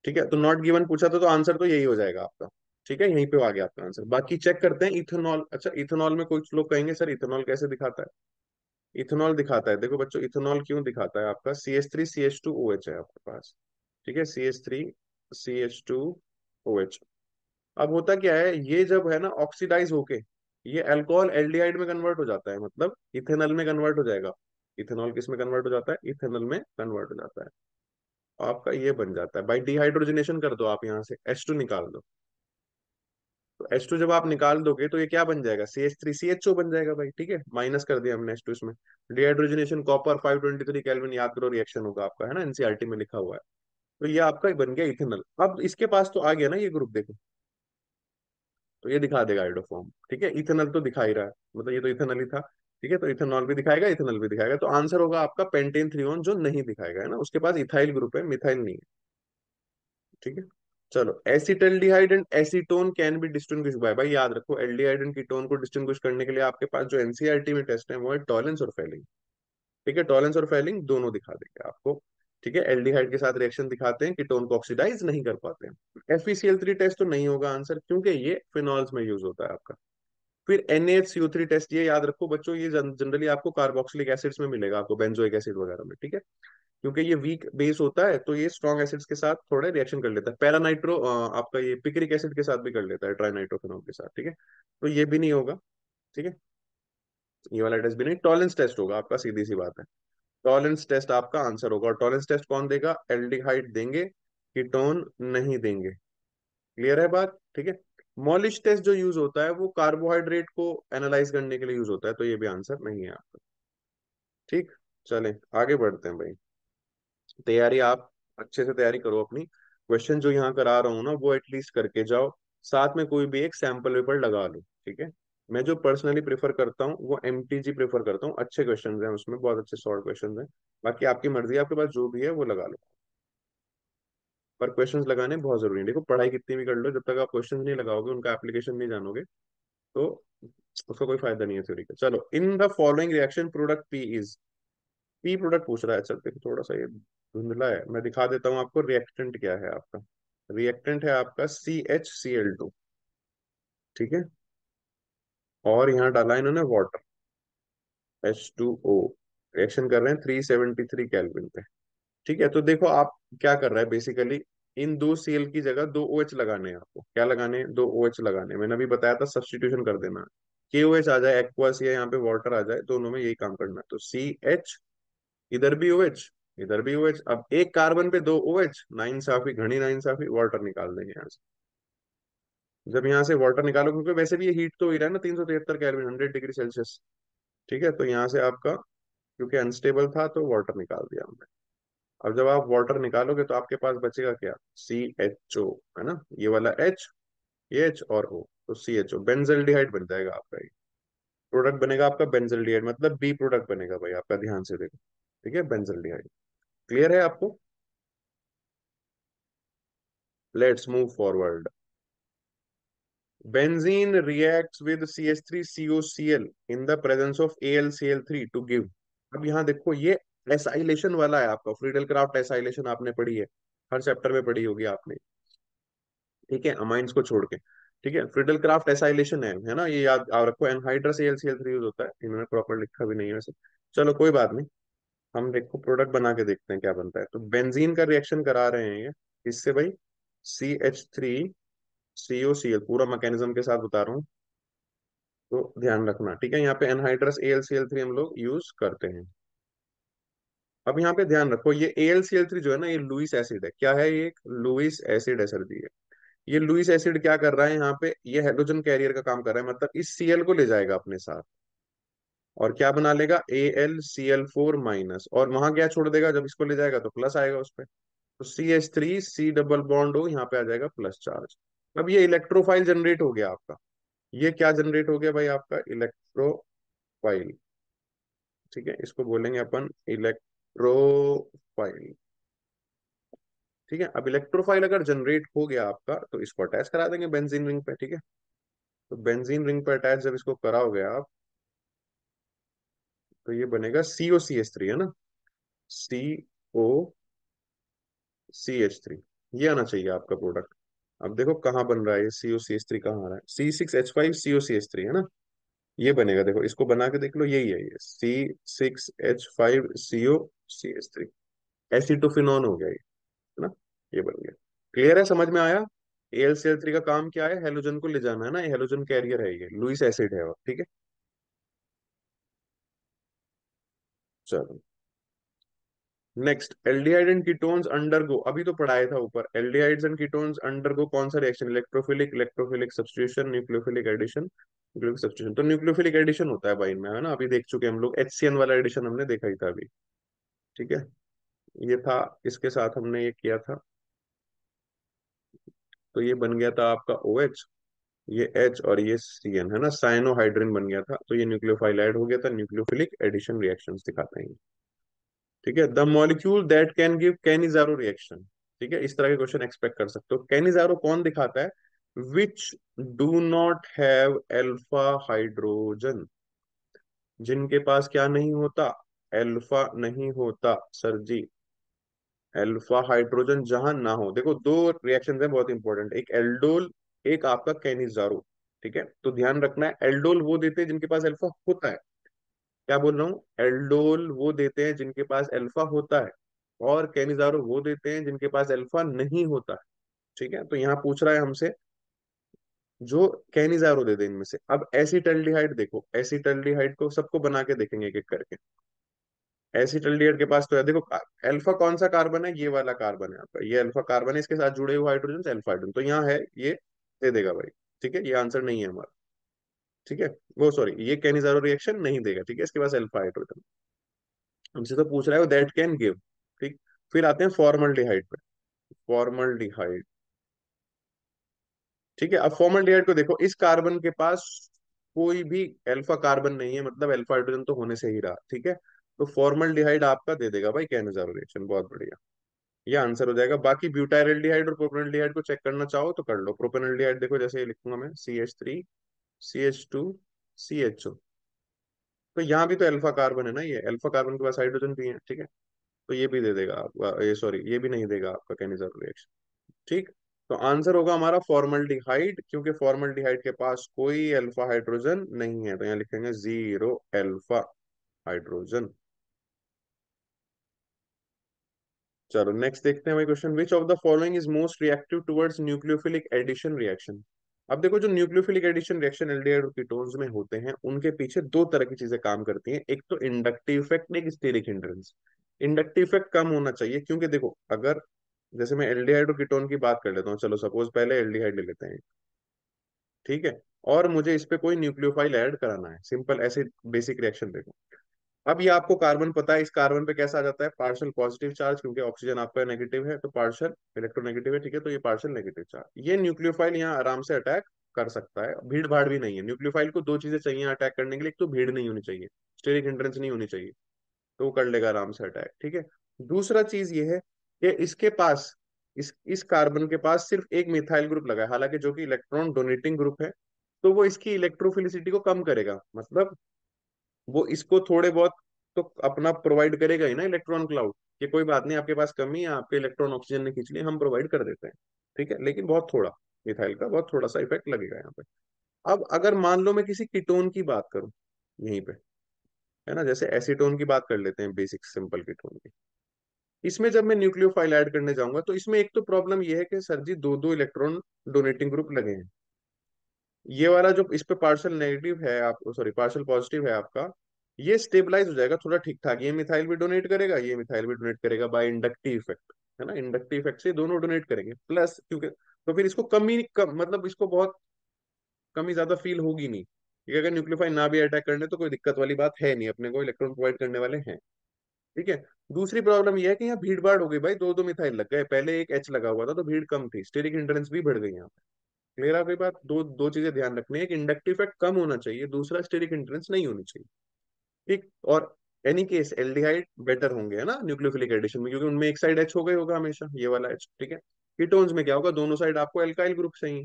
ठीक है। तो नॉट गिवन पूछा था, तो आंसर तो यही हो जाएगा आपका, ठीक है, यहीं पे आ गया आपका आंसर। बाकी चेक करते हैं इथेनॉल, अच्छा इथेनॉल में कुछ लोग कहेंगे सर इथेनॉल कैसे दिखाता है, इथेनॉल दिखाता है, देखो बच्चों इथेनॉल क्यों दिखाता है, आपका CH3CH2OH है आपके पास, ठीक है, CH3CH2OH। अब होता क्या है, ये जब है ना ऑक्सीडाइज होके ये अल्कोहल एल्डिहाइड में कन्वर्ट हो जाता है, मतलब इथेनॉल में कन्वर्ट हो जाएगा। इथेनॉल किस में कन्वर्ट हो जाता है, इथेनॉल में कन्वर्ट हो जाता है। आपका ये बन जाता है भाई, डिहाइड्रोजनेशन कर दो आप, यहाँ से H2 निकाल दो। तो H2 जब आप निकाल दोगे तो ये क्या बन जाएगा, CH3CHO बन जाएगा भाई, ठीक है, माइनस कर दिया हमने H2 इसमें। डिहाइड्रोजनेशन कॉपर 523 केल्विन, याद करो रिएक्शन होगा आपका, है ना, एनसीईआरटी में लिखा हुआ है। तो ये आपका बन गया इथेनॉल। अब इसके पास तो आ गया ना ये ग्रुप, देखो तो ये दिखा देगा आइडोफॉर्म, ठीक है, इथेनॉल तो दिखा ही रहा है, मतलब ये तो इथेनॉल ही था, ठीक है, तो इथेनॉल भी दिखाएगा, इथेनॉल भी दिखाएगा, तो आंसर होगा आपका पेंटेन 3 जो नहीं दिखाएगा, है ना, उसके पास इथाइल ग्रुप है, मिथाइल नहीं है, ठीक है। चलो, acetaldehyde and acetone can be distinguish by, भाई याद रखो एल्डिहाइड एंड कीटोन को डिस्टिंग्विश करने के लिए आपके पास जो एनसीईआरटी में टेस्ट है वो है टॉलेंस और फेलिंग, ठीक है, टॉलेंस और फेलिंग दोनों दिखा देंगे आपको, ठीक है, एल्डिहाइड के साथ रिएक्शन दिखाते हैं, कीटोन को ऑक्सीडाइज नहीं कर पाते हैं। FeCl3 टेस्ट तो नहीं होगा आंसर, क्योंकि ये फिनॉल्स में यूज होता है आपका। फिर NaHCO3 टेस्ट, ये याद रखो बच्चों, ये जनरली आपको कार्बोक्सिलिक एसिड्स में मिलेगा, आपको बेंजोइक एसिड वगैरह में, ठीक है, क्योंकि ये वीक बेस होता है तो ये स्ट्रॉन्ग एसिड्स के साथ थोड़ा रिएक्शन कर लेता है। पैरानाइट्रो आपका ये पिक्रिक एसिड के साथ भी कर लेता है, ट्राइनाइट्रोफेनॉल के साथ, ठीक है, तो ये भी नहीं होगा, ठीक है, ये वाला टेस्ट भी नहीं। टॉलेंस टेस्ट होगा आपका, सीधी सी बात है, टॉलेंस टेस्ट आपका आंसर होगा। और टॉलेंस टेस्ट कौन देगा, एल्डिहाइड देंगे, कीटोन नहीं देंगे, क्लियर है बात, ठीक है। मॉलिश टेस्ट जो यूज होता है वो कार्बोहाइड्रेट को एनालाइज करने के लिए यूज होता है, तो ये भी आंसर नहीं है आपका, ठीक। चलें आगे बढ़ते हैं भाई, तैयारी आप अच्छे से तैयारी करो अपनी, क्वेश्चन जो यहाँ करा रहा हूँ ना वो एटलीस्ट करके जाओ, साथ में कोई भी एक सैंपल पेपर लगा लो, ठीक है। मैं जो पर्सनली प्रेफर करता हूँ वो MTG प्रेफर करता हूँ, अच्छे क्वेश्चन हैं उसमें, बहुत अच्छे शॉर्ट क्वेश्चन हैं। बाकी आपकी मर्जी है, आपके पास जो भी है वो लगा लो, पर क्वेश्चंस लगाने बहुत जरूरी है। देखो पढ़ाई कितनी भी कर लो, जब तक आप क्वेश्चंस नहीं लगाओगे, उनका एप्लीकेशन नहीं जानोगे, तो उसका कोई फायदा नहीं है थ्योरी का। चलो, in the following reaction product P is, P product पूछ रहा है, चल देखो थोड़ा सा ये धुंधला है, मैं दिखा देता हूँ आपको रिएक्टेंट क्या है आपका। रिएक्टेंट है आपका CHCl2, ठीक है, और यहाँ डाला इन्होंने वाटर H2O, रिएक्शन कर रहे हैं 373 केल्विन पे, ठीक है। तो देखो आप क्या कर रहा है बेसिकली, इन दो Cl की जगह दो OH लगाने हैं आपको, क्या लगाने हैं, दो OH लगाने हैं। मैंने अभी बताया था सब्स्टिट्यूशन कर देना, KOH आ जाए एक्वस या यहाँ पे वाटर आ जाए, दोनों में यही काम करना है। तो CH, इधर भी OH, इधर भी OH, अब एक कार्बन पे दो OH, नाइंसाफी घनी नाइंसाफी, वाटर निकाल देंगे यहाँ से। जब यहाँ से वाटर निकालो, क्योंकि वैसे भी ये हीट तो हो ही रहा है ना, 373 केल्विन, 100 डिग्री सेल्सियस, ठीक है, तो यहाँ से आपका क्योंकि अनस्टेबल था तो वाटर निकाल दिया हमने। अब जब आप वाटर निकालोगे तो आपके पास बचेगा क्या, CHO, है ना, ये वाला H, ये H और O, तो CHO बेंजल्डिहाइड बन जाएगा आपका, ये प्रोडक्ट बनेगा आपका बेंजल्डिहाइड, मतलब बी प्रोडक्ट बनेगा भाई आपका, ध्यान से देखो, ठीक है, बेंजल्डिहाइड। क्लियर है आपको, let's move forward. Benzene reacts with CH3COCl in the presence of AlCl3 to give, अब यहाँ देखो ये एसाइलेशन वाला है आपका, फ्रीडल क्राफ्ट एसाइलेशन आपने पढ़ी है, हर चैप्टर में पढ़ी होगी आपने, ठीक है, अमाइंस को छोड़ के, ठीक है, फ्रीडल क्राफ्ट एसाइलेशन है ना, ये याद आप रखो, एनहाइड्रस AlCl3 यूज होता है, इन्होंने प्रॉपर लिखा भी नहीं है वैसे, चलो कोई बात नहीं। हम देखो प्रोडक्ट बना के देखते हैं क्या बनता है। तो बेंजीन का रिएक्शन करा रहे हैं ये, इससे भाई CH3COCl, पूरा मैकेनिज्म के साथ बता रहा हूँ, तो ध्यान रखना, ठीक है, यहाँ पे एनहाइड्रस AlCl3 हम लोग यूज करते हैं। अब यहाँ पे ध्यान रखो, ये AlCl3 जो है ना, ये लुईस एसिड है, क्या है, ये एक लुईस एसिड है सर जी, ये लुईस एसिड क्या कर रहा है यहाँ पे, ये हाइड्रोजन कैरियर का काम कर रहा है, मतलब इस Cl को ले जाएगा अपने साथ और क्या बना लेगा, AlCl4 माइनस, और वहां क्या छोड़ देगा, जब इसको ले जाएगा तो प्लस आएगा उस पे, तो CH3 C डबल बॉन्ड हो, यहाँ पे आ जाएगा प्लस चार्ज। अब ये इलेक्ट्रोफाइल जनरेट हो गया आपका, ये क्या जनरेट हो गया भाई आपका, इलेक्ट्रोफाइल, ठीक है, इसको बोलेंगे अपन इलेक्ट्रोफाइल, ठीक है। अब इलेक्ट्रोफाइल अगर जनरेट हो गया आपका तो इसको अटैच करा देंगे बेंजीन रिंग पे, ठीक है, तो बेंजीन रिंग पे अटैच जब इसको कराओगे आप, तो ये बनेगा COCH3, है ना, COCH3, ये आना चाहिए आपका प्रोडक्ट। अब देखो कहाँ बन रहा है ये COCH3, कहाँ आ रहा है, C6H5COCH3, है ना, ये बनेगा, देखो इसको बना के देख लो, यही है ये, C6H5CO, एसिटोफिनॉन हो गया ये, है ना, ये बन गया। क्लियर है, समझ में आया। AlCl3 का काम क्या है, हेलोजन को ले जाना है ना, ये हेलोजन कैरियर है, ये लुईस एसिड है, और ठीक है। चलो next, aldehyde and ketones undergo, अभी तो पढ़ाया था ऊपर, एल्डिहाइड्स एंड कीटोन्स अंडरगो कौन सा रिएक्शन, electrophilic, electrophilic substitution, nucleophilic addition, nucleophilic substitution. तो न्यूक्लियोफिलिक एडिशन होता है भाई इनमें, है ना, अभी देख चुके हम लोग, HCN वाला एडिशन हमने देखा ही था अभी, ठीक है। ये था, इसके साथ हमने ये किया था, तो ये बन गया था आपका OH, ये H और ये CN, है ना, साइनोहाइड्रिन बन गया था, तो ये न्यूक्लियोफाइल ऐड हो गया था, न्यूक्लियोफिलिक एडिशन रिएक्शंस दिखाते हैं। ठीक है, the molecule that can give Cannizzaro reaction, ठीक है, इस तरह के क्वेश्चन एक्सपेक्ट कर सकते हो। कैनिजारो कौन दिखाता है, which do not have alpha hydrogen, जिनके पास क्या नहीं होता, अल्फा नहीं होता सर जी, अल्फा हाइड्रोजन जहां ना हो। देखो दो रिएक्शन है बहुत इंपॉर्टेंट, एक एल्डोल, एक आपका कैनिजारो, ठीक है। तो ध्यान रखना है, एल्डोल वो देते हैं जिनके पास अल्फा होता है, क्या बोल रहा हूँ, एल्डोल वो देते हैं जिनके पास अल्फा होता है, और कैनिजारो वो देते हैं जिनके पास अल्फा नहीं होता है, ठीक है। तो यहाँ पूछ रहा है हमसे जो कैनिजारो दे दे इनमें से। अब एसिटल्डिहाइड देखो, एसिटल्डिहाइड को सबको बना के देखेंगे एक एक करके। एसिटल्डिहाइड के पास तो है, देखो अल्फा कौन सा कार्बन है, ये वाला कार्बन है आपका, ये अल्फा कार्बन है, इसके साथ जुड़े हुए हाइड्रोजन अल्फा हाइड्रोजन, तो यहाँ है ये, दे देगा भाई, ठीक है, ये आंसर नहीं है हमारा, ठीक है। वो सॉरी, ये कैनिजारो रिएक्शन नहीं देगा, ठीक है, इसके पास अल्फा हाइड्रोजन। हमसे तो पूछ रहा है दैट कैन गिव, ठीक। फिर आते हैं फॉर्मल्डिहाइड पे, फॉर्मल्डिहाइड, ठीक है। अब फॉर्मल्डिहाइड को देखो, इस कार्बन के पास कोई भी अल्फा कार्बन नहीं है, मतलब अल्फा हाइड्रोजन तो होने से ही रहा, ठीक है। तो फॉर्मल्डिहाइड आपका दे देगा भाई कैनिजारो रिएक्शन, बहुत बढ़िया, ये आंसर हो जाएगा। बाकी ब्यूटाइलडिहाइड और प्रोपेनल्डिहाइड को चेक करना चाहो तो कर लो। प्रोपेनल्डिहाइड देखो, जैसे ये लिखूंगा मैं, CH3CH2CHO, तो यहाँ भी तो अल्फा कार्बन है ना, ये अल्फा कार्बन के पास हाइड्रोजन भी है, ठीक है। तो ये भी दे देगा आपका, ये सॉरी, ये भी नहीं देगा आपका कैनिजारो रिएक्शन, ठीक। तो आंसर होगा हमारा फॉर्मल्डिहाइड, क्योंकि फॉर्मल्डिहाइड के पास कोई अल्फा हाइड्रोजन नहीं है, तो यहाँ लिखेंगे जीरो अल्फा हाइड्रोजन। चलो नेक्स्ट देखते हैं भाई question, which of the following is most reactive towards nucleophilic addition reaction. अब देखो, जो न्यूक्लियोफिलिक एडिशन रिएक्शन एल्डिहाइड और कीटोन्स में होते हैं, उनके पीछे दो तरह की चीजें काम करती हैं, एक तो इंडक्टिव इफेक्ट, एक स्टेरिक हिंड्रेंस। इंडक्टिव इफेक्ट कम होना चाहिए, क्योंकि देखो अगर, जैसे मैं एल्डिहाइड और कीटोन की बात कर लेता हूँ, चलो सपोज पहले एल्डिहाइड ले लेते हैं, ठीक है, और मुझे इस पे कोई न्यूक्लियोफाइल ऐड कराना है, सिंपल ऐसे बेसिक रिएक्शन देखो। अब ये आपको कार्बन पता है, इस कार्बन पे कैसा आ जाता है, पार्शियल पॉजिटिव चार्ज, क्योंकि ऑक्सीजन आपका नेगेटिव है, तो पार्शियल इलेक्ट्रोनेगेटिव है, ठीक है, तो ये पार्शियल नेगेटिव चार्ज, ये न्यूक्लियोफाइल यहाँ आराम से अटैक कर सकता है, भीड़ भाड़ भी नहीं है। न्यूक्लियोफाइल को दो चीजें चाहिए अटैक करने के लिए, एक तो भीड़ नहीं होनी चाहिए, स्टेरिक हिंड्रेंस नहीं होनी चाहिए, तो वो कर लेगा आराम से अटैक, ठीक है। दूसरा चीज ये है कि इसके पास, इस कार्बन के पास सिर्फ एक मिथाइल ग्रुप लगा है, हालांकि जो कि इलेक्ट्रॉन डोनेटिंग ग्रुप है, तो वो इसकी इलेक्ट्रोफिलिसिटी को कम करेगा, मतलब वो इसको थोड़े बहुत तो अपना प्रोवाइड करेगा ही ना, इलेक्ट्रॉन क्लाउड, कि कोई बात नहीं, आपके पास कमी है, आपके इलेक्ट्रॉन ऑक्सीजन ने खींच लिए, हम प्रोवाइड कर देते हैं, ठीक है, लेकिन बहुत थोड़ा, मिथाइल का बहुत थोड़ा सा इफेक्ट लगेगा यहाँ पे। अब अगर मान लो मैं किसी कीटोन की बात करूं यहीं पे, है ना, जैसे एसीटोन की बात कर लेते हैं, बेसिक सिंपल कीटोन की, इसमें जब मैं न्यूक्लियोफाइल ऐड करने जाऊंगा, तो इसमें एक तो प्रॉब्लम यह है कि सर जी दो दो इलेक्ट्रॉन डोनेटिंग ग्रुप लगे हैं, ये वाला जो इस पे पार्शियल नेगेटिव है, आप सॉरी पार्शियल पॉजिटिव है आपका, ये स्टेबलाइज हो जाएगा थोड़ा ठीक ठाक, ये मिथाइल भी डोनेट करेगा, ये मिथाइल भी डोनेट करेगा बाय इंडक्टिव इफेक्ट, है ना, इंडक्टिव इफेक्ट से दोनों डोनेट करेंगे, प्लस क्योंकि, तो फिर इसको मतलब इसको बहुत कमी ज्यादा फील होगी नहीं, क्योंकि अगर न्यूक्लियोफाइल ना भी अटैक करने तो कोई दिक्कत वाली बात है नहीं, अपने को इलेक्ट्रॉन प्रोवाइड करने वाले हैं, ठीक है। दूसरी प्रॉब्लम यह है कि यहाँ भीड़ भाड़ हो गई भाई, दो दो मिथाइल लग गए, पहले एक एच लगा हुआ था तो भीड़ कम थी, स्टेरिक हिंड्रेंस भी बढ़ गई यहाँ। क्लियर है आपकी बात, दो दो चीजें ध्यान रखनी है, एक इंडक्टिव इफेक्ट कम होना चाहिए, दूसरा स्टेरिक हिंड्रेंस नहीं होनी चाहिए, ठीक। और एनी केस एल्डिहाइड बेटर होंगे, है ना, न्यूक्लियोफिलिक एडिशन में, क्योंकि उनमें एक साइड एच हो गई होगा हमेशा, ये वाला एच, ठीक है। कीटोन्स में क्या होगा, दोनों साइड आपको एल्काइल ग्रुप चाहिए,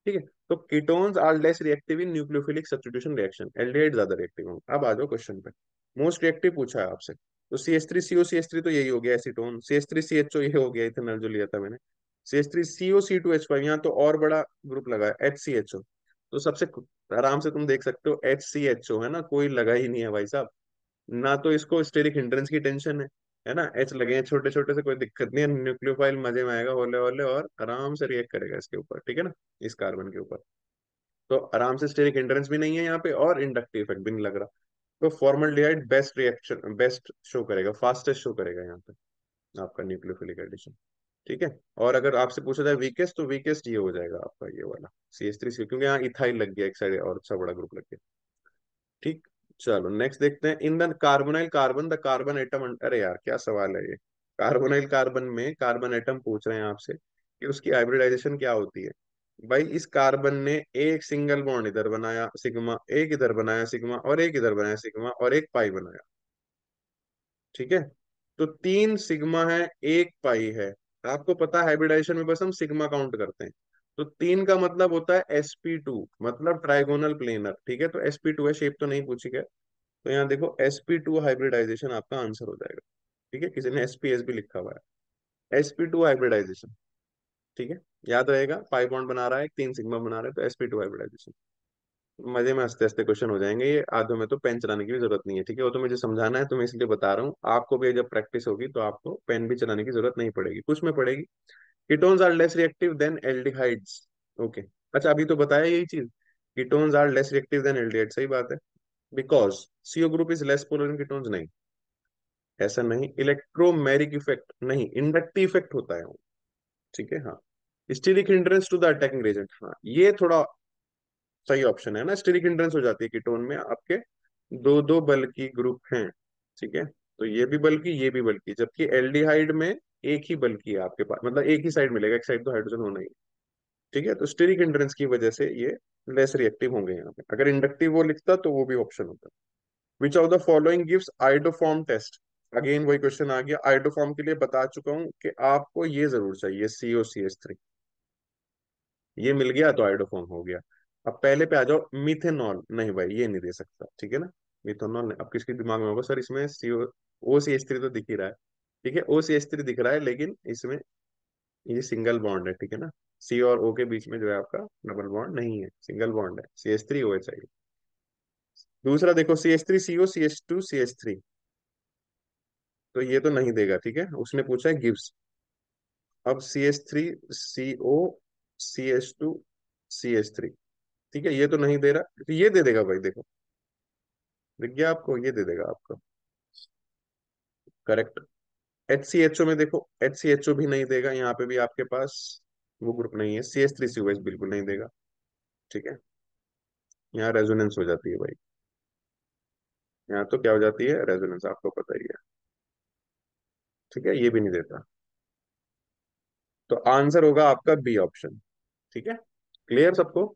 ठीक है। तो ketones are less reactive in nucleophilic substitution reaction, aldehyde ज्यादा रिएक्टिव होंगे। अब आ जाओ क्वेश्चन पे, मोस्ट रिएक्टिव पूछा है आपसे, तो CH3CO, CH3 तो यही हो गया एसीटोन, CH3CHO ये हो गया इथेनॉल जो लिया था मैंने, CH3CO, C2H5, यहाँ तो और बड़ा ग्रुप लगा है HCHO, तो सबसे आराम से तुम देख सकते हो HCHO है ना, कोई लगा ही नहीं है भाई साहब। ना तो इसको स्टेरिक हिंड्रेंस की टेंशन है ना, एच लगे हैं छोटे छोटे से, कोई दिक्कत नहीं है, न्यूक्लियोफाइल मजे में आएगा होले होले और आराम से रिएक्ट करेगा इसके ऊपर, ठीक है ना, इस कार्बन के ऊपर। तो आराम से स्टेरिक हिंड्रेंस भी नहीं है यहाँ पे और इंडक्टिव इफेक्ट भी नहीं लग रहा। तो formaldehyde best reaction, best show करेगा, फास्टेस्ट शो करेगा यहाँ पे आपका न्यूक्लियोफिलिक एडिशन, ठीक है। और अगर आपसे पूछा जाए वीकेस्ट, तो वीकेस्ट ये हो जाएगा आपका ये वाला CH3, क्योंकि यहाँ इथाइल लग गया एक साइड और अच्छा बड़ा ग्रुप लग गया, ठीक। चलो नेक्स्ट देखते हैं, in the carbonyl carbon the carbon atom, अरे यार क्या सवाल है ये। कार्बोनाइल कार्बन में कार्बन एटम पूछ रहे हैं आपसे कि उसकी हाइब्रिडाइजेशन क्या होती है। भाई इस कार्बन ने एक सिंगल बॉन्ड इधर बनाया सिग्मा, एक इधर बनाया सिग्मा, और एक इधर बनाया सिग्मा, और एक पाई बनाया, ठीक है। तो तीन सिग्मा है, एक पाई है। आपको पता है हाइब्रिडाइजेशन में बस हम सिग्मा काउंट करते हैं। तो तीन का मतलब होता है sp2, मतलब ट्राइगोनल प्लेनर, ठीक है। तो sp2 है, शेप तो नहीं पूछी गया। तो यहाँ देखो sp2 हाइब्रिडाइजेशन आपका आंसर हो जाएगा, ठीक है। किसी ने SPS भी लिखा हुआ है, sp2 हाइब्रिडाइजेशन, ठीक है। याद रहेगा, पाई बॉन्ड बना रहा है, तीन सिग्मा बना रहा है, तो sp2 हाइब्रिडाइजेशन। मजे में हंसते हंसते क्वेश्चन हो जाएंगे ये, आधों में तो पेन चलाने की भी जरूरत नहीं है, ठीक है। वो तो मुझे समझाना है, तो मैं इसलिए बता रहा हूँ आपको भी, जब प्रैक्टिस होगी तो आपको पेन भी चलाने की जरूरत नहीं पड़ेगी, कुछ में पड़ेगी। Ketones are less reactive than aldehydes, okay. अच्छा अभी तो बताया यही चीज, ketones are less reactive than aldehyde, सही बात है। Because CO group is less polar in ketones, नहीं, ऐसा नहीं। इलेक्ट्रोमेरिक इफेक्ट नहीं, इंडक्टिव इफेक्ट होता है वो, ठीक है, हाँ। Steric hindrance to the attacking agent, हाँ ये थोड़ा सही ऑप्शन है ना, स्टीरिक हिंड्रेंस हो जाती है कीटोन में आपके, दो दो बल्कि ग्रुप हैं, ठीक है। तो ये भी बल्कि, ये भी बल्कि, जबकि एल्डिहाइड में एक ही बल्कि है आपके पास, मतलब एक ही साइड मिलेगा, एक साइड तो हाइड्रोजन होना ही है, ठीक है। तो स्टीरिक हिंड्रेंस की वजह से ये लेस रिएक्टिव होंगे यहाँ पे। अगर इंडक्टिव वो लिखता तो वो भी ऑप्शन होता। Which of the following gives iodoform test, again वही क्वेश्चन आ गया। आइडोफॉर्म के लिए बता चुका हूं कि आपको ये जरूर चाहिए COCH3, ये मिल गया तो आइडोफॉर्म हो गया। अब पहले पे आ जाओ, मिथेनॉल, नहीं भाई ये नहीं दे सकता, ठीक है ना। मिथेनॉल नहीं, अब किसके दिमाग में होगा सर इसमें OCH3 तो दिख ही रहा है, ठीक है, OCH3 दिख रहा है, लेकिन इसमें ये सिंगल बॉन्ड है, ठीक है ना। C और O के बीच में जो है आपका डबल बॉन्ड नहीं है, सिंगल बॉन्ड है, CH3OH चाहिए। दूसरा देखो, CH3CO CH2CH3, तो ये तो नहीं देगा, ठीक है, उसने पूछा है गिव्स। अब CH3CO CH2CH3, ठीक है, ये तो नहीं दे रहा, तो ये दे देगा भाई, देखो दिख गया आपको, ये दे देगा आपको, करेक्ट। HCHO में देखो, HCHO भी नहीं देगा, यहाँ पे भी आपके पास वो ग्रुप नहीं है। CH3COH बिल्कुल नहीं देगा, ठीक है। यहाँ रेजोनेंस हो जाती है भाई, यहाँ तो क्या हो जाती है, रेजोनेंस, आपको पता ही है, ठीक है, ये भी नहीं देता। तो आंसर होगा आपका बी ऑप्शन, ठीक है। क्लियर सबको।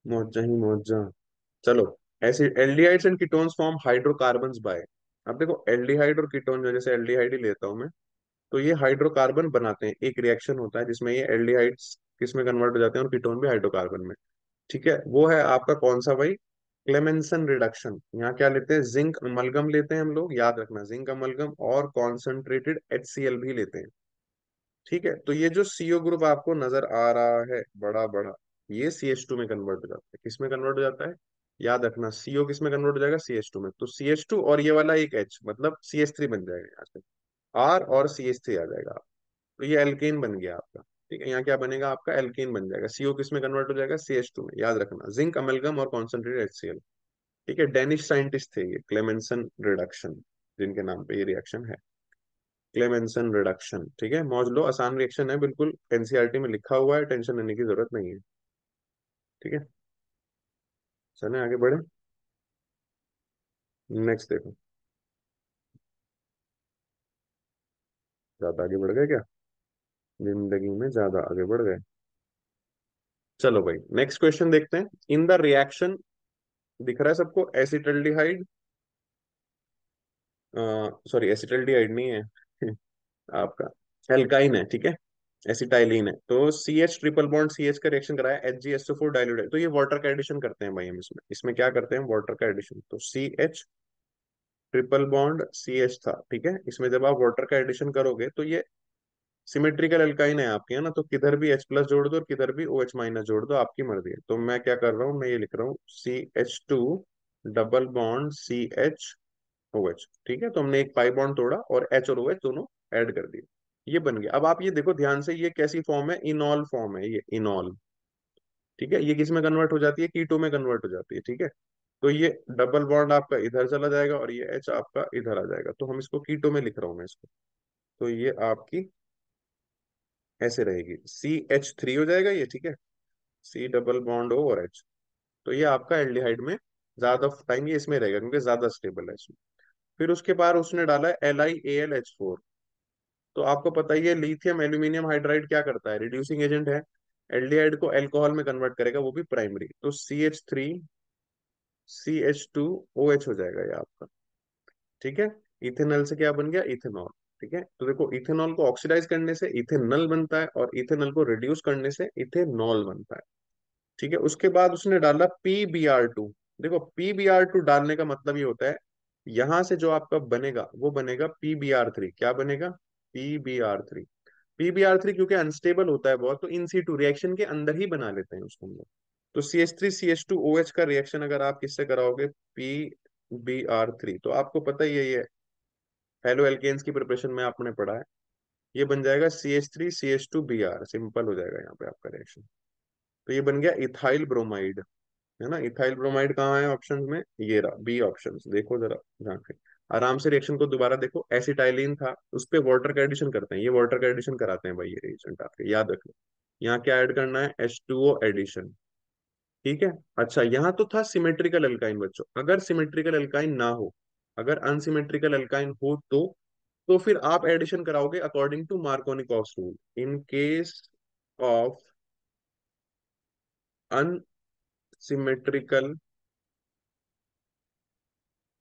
मौजा ही मौजा। चलो, ऐसे aldehydes and ketones form hydrocarbons by, अब देखो एल्डिहाइड और कीटोन, जो जैसे एल्डिहाइड ही लेता हूं मैं, तो ये हाइड्रोकार्बन बनाते हैं, एक रिएक्शन होता है जिसमें ये एल्डिहाइड्स किस में कन्वर्ट हो जाते हैं और कीटोन भी हाइड्रोकार्बन में, ठीक है। वो है आपका कौन सा भाई, क्लेमेंसन रिडक्शन। यहाँ क्या लेते हैं, जिंक अमलगम लेते हैं हम लोग, याद रखना, जिंक अमलगम और कॉन्सेंट्रेटेड HCl भी लेते हैं, ठीक है। तो ये जो CO ग्रुप आपको नजर आ रहा है बड़ा बड़ा, ये CH2 में कन्वर्ट हो जाता है, किस में कन्वर्ट हो जाता है, याद रखना, CO किस में कन्वर्ट हो जाएगा, CH2 में। तो CH2 और ये वाला एक H, मतलब CH3 बन जाएगा यहाँ से, R और CH3 आ जाएगा, तो ये एल्केन बन गया आपका, ठीक है। यहाँ क्या बनेगा आपका, एल्केन बन जाएगा। CO किस में कन्वर्ट हो जाएगा, CH2 में, याद रखना, जिंक अमेलगम और कॉन्सेंट्रेटेड HCl, ठीक है। डेनिश साइंटिस्ट थे ये, क्लेमेंसन रिडक्शन जिनके नाम पे ये रिएक्शन है, क्लेमेंसन रिडक्शन, ठीक है। मौज लो, आसान रिएक्शन है बिल्कुल, NCERT में लिखा हुआ है, टेंशन लेने की जरूरत नहीं है, ठीक है। चलें आगे बढ़े, नेक्स्ट देखो। ज्यादा आगे बढ़ गए क्या, जिंदगी में ज्यादा आगे बढ़ गए। चलो भाई नेक्स्ट क्वेश्चन देखते हैं। इन द रिएक्शन, दिख रहा है सबको, एसिटल्डिहाइड, सॉरी एसिटल्डिहाइड नहीं है आपका एल्काइन है, ठीक है, एसिटाइलिन है। तो CH ट्रिपल बॉन्ड CH का रिएक्शन कराया, HgSO4 डाइल्यूट, तो ये वाटर का एडिशन करते हैं भाई हम, इसमें इसमें क्या करते हैं, वाटर का एडिशन। तो CH ट्रिपल बॉन्ड CH था, ठीक है, इसमें जब आप वाटर का एडिशन करोगे तो ये सिमेट्रिकल एल्काइन है आपके, है ना, तो किधर भी H प्लस जोड़ दो और किधर भी OH माइनस जोड़ दो, आपकी मर्जी है। तो मैं क्या कर रहा हूँ, मैं ये लिख रहा हूँ CH2 double bond CH OH। ठीक है, तो हमने एक पाई बॉन्ड तोड़ा और H और OH दोनों ऐड कर दिए, ये बन गया। अब आप ये देखो ध्यान से, ये कैसी फॉर्म है, इनॉल फॉर्म है, ये इनॉल। ठीक है, ये किस में कन्वर्ट हो जाती है, कीटो में कन्वर्ट हो जाती है। ठीक है, तो ये डबल बॉन्ड आपका इधर चला जाएगा और ये H आपका इधर आ जाएगा, तो हम इसको कीटो में लिख रहा हूँ मैं इसको। तो ये आपकी ऐसे रहेगी, CH3 हो जाएगा ये। ठीक है, C डबल बॉन्ड O और H। तो ये आपका एल्डिहाइड में ज्यादा टाइम ये इसमें रहेगा क्योंकि ज्यादा स्टेबल है इसमें। फिर उसके बाद उसने डाला है LiAlH4। तो आपको पता ही है लिथियम एल्यूमिनियम हाइड्राइड क्या करता है, रिड्यूसिंग एजेंट है, एल्डिहाइड को अल्कोहल में कन्वर्ट करेगा, वो भी प्राइमरी। तो CH3CH2OH हो जाएगा ये आपका। ठीक है, इथेनॉल से क्या बन गया, इथेनॉल। ठीक है, तो देखो इथेनॉल को ऑक्सीडाइज करने से इथेनॉल बनता है और इथेनॉल को रिड्यूस करने से इथेनॉल बनता है। ठीक है, उसके बाद उसने डाला PbR2। देखो PbR2 डालने का मतलब ये होता है, यहां से जो आपका बनेगा वो बनेगा PbR3। क्या बनेगा, PbR3। PbR3 क्योंकि अनस्टेबल होता है बहुत, तो इन सीटू रिएक्शन के अंदर ही बना लेते हैं उसको हम लोग। तो CH3CH2OH का रिएक्शन अगर आप किससे कराओगे, PbR3, तो आपको पता ही है ये हेलो एल्केन्स की प्रिपरेशन में आपने पढ़ा है, ये बन जाएगा CH3CH2Br। सिंपल हो जाएगा यहाँ पे आपका रिएक्शन। तो ये बन गया इथाइल ब्रोमाइड, है ना। इथाइल ब्रोमाइड कहाँ है ऑप्शन में, ये रहा बी ऑप्शन, देखो जरा ध्यान से, आराम से रिएक्शन को दोबारा देखो। एसिटाइलिन था, उस पे वाटर का एडिशन करते हैं, ये वाटर का एडिशन कराते हैं भाई, ये रिएजेंट आपके याद रखो। यहाँ क्या ऐड करना है, H2O एडिशन। ठीक है, अच्छा यहाँ तो था सिमेट्रिकल अल्काइन बच्चों, अगर सिमेट्रिकल अल्काइन ना हो, अगर अनसिमेट्रिकल अल्काइन हो तो फिर आप एडिशन कराओगे according to Markovnikov rule. In case of unsymmetrical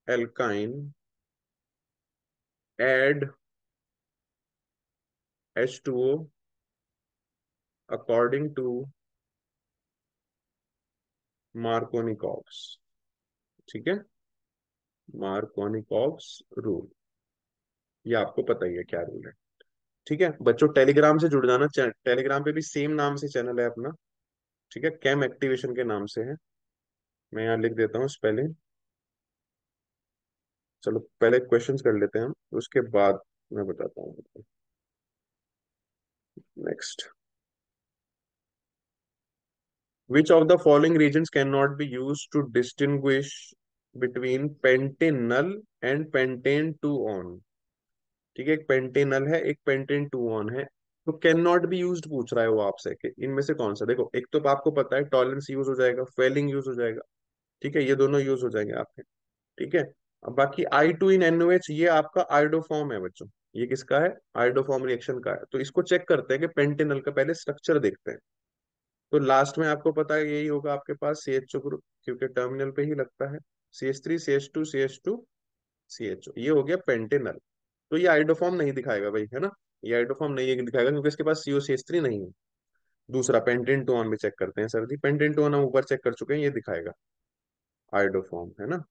alkyne add H2O according to Markovnikov's. ठीक है, मार्कोनिकॉफ्स रूल, ये आपको पता ही है क्या रूल है। ठीक है बच्चों, टेलीग्राम से जुड़ जाना, टेलीग्राम पे भी सेम नाम से चैनल है अपना। ठीक है, कैम एक्टिवेशन के नाम से है। मैं यहाँ लिख देता हूँ स्पेलिंग। चलो पहले क्वेश्चंस कर लेते हैं हम, उसके बाद मैं बताता हूँ। Next, which of the following regions cannot be used to distinguish between pentanal and pentane 2 on। ठीक है, एक पेंटेनल है, एक पेंटेन टू ऑन है। तो कैन नॉट बी यूज्ड पूछ रहा है वो आपसे कि इनमें से कौन सा। देखो एक तो आपको पता है टॉलरेंस यूज हो जाएगा, फेलिंग यूज हो जाएगा। ठीक है, ये दोनों यूज हो जाएंगे आपके। ठीक है, अब बाकी I2 in NOH, ये आपका आयोडोफॉर्म है बच्चों। ये किसका है, आयोडोफॉर्म रिएक्शन का है। तो इसको चेक करते हैं कि पेंटेनल का पहले स्ट्रक्चर देखते हैं। तो लास्ट में आपको पता है यही होगा आपके पास CHO ग्रुप, क्योंकि टर्मिनल पे ही लगता है। CH3 CH2 CH2 ये हो गया पेंटेनल। तो ये आइडोफॉर्म नहीं दिखाएगा भाई, है ना, ये आइडोफॉर्म नहीं दिखाएगा क्योंकि इसके पास COCH3 नहीं है। दूसरा पेंटेन टू ऑन में चेक करते हैं sir ji, pentane two one हम ऊपर चेक कर चुके हैं, ये दिखाएगा आइडोफॉर्म, है ना।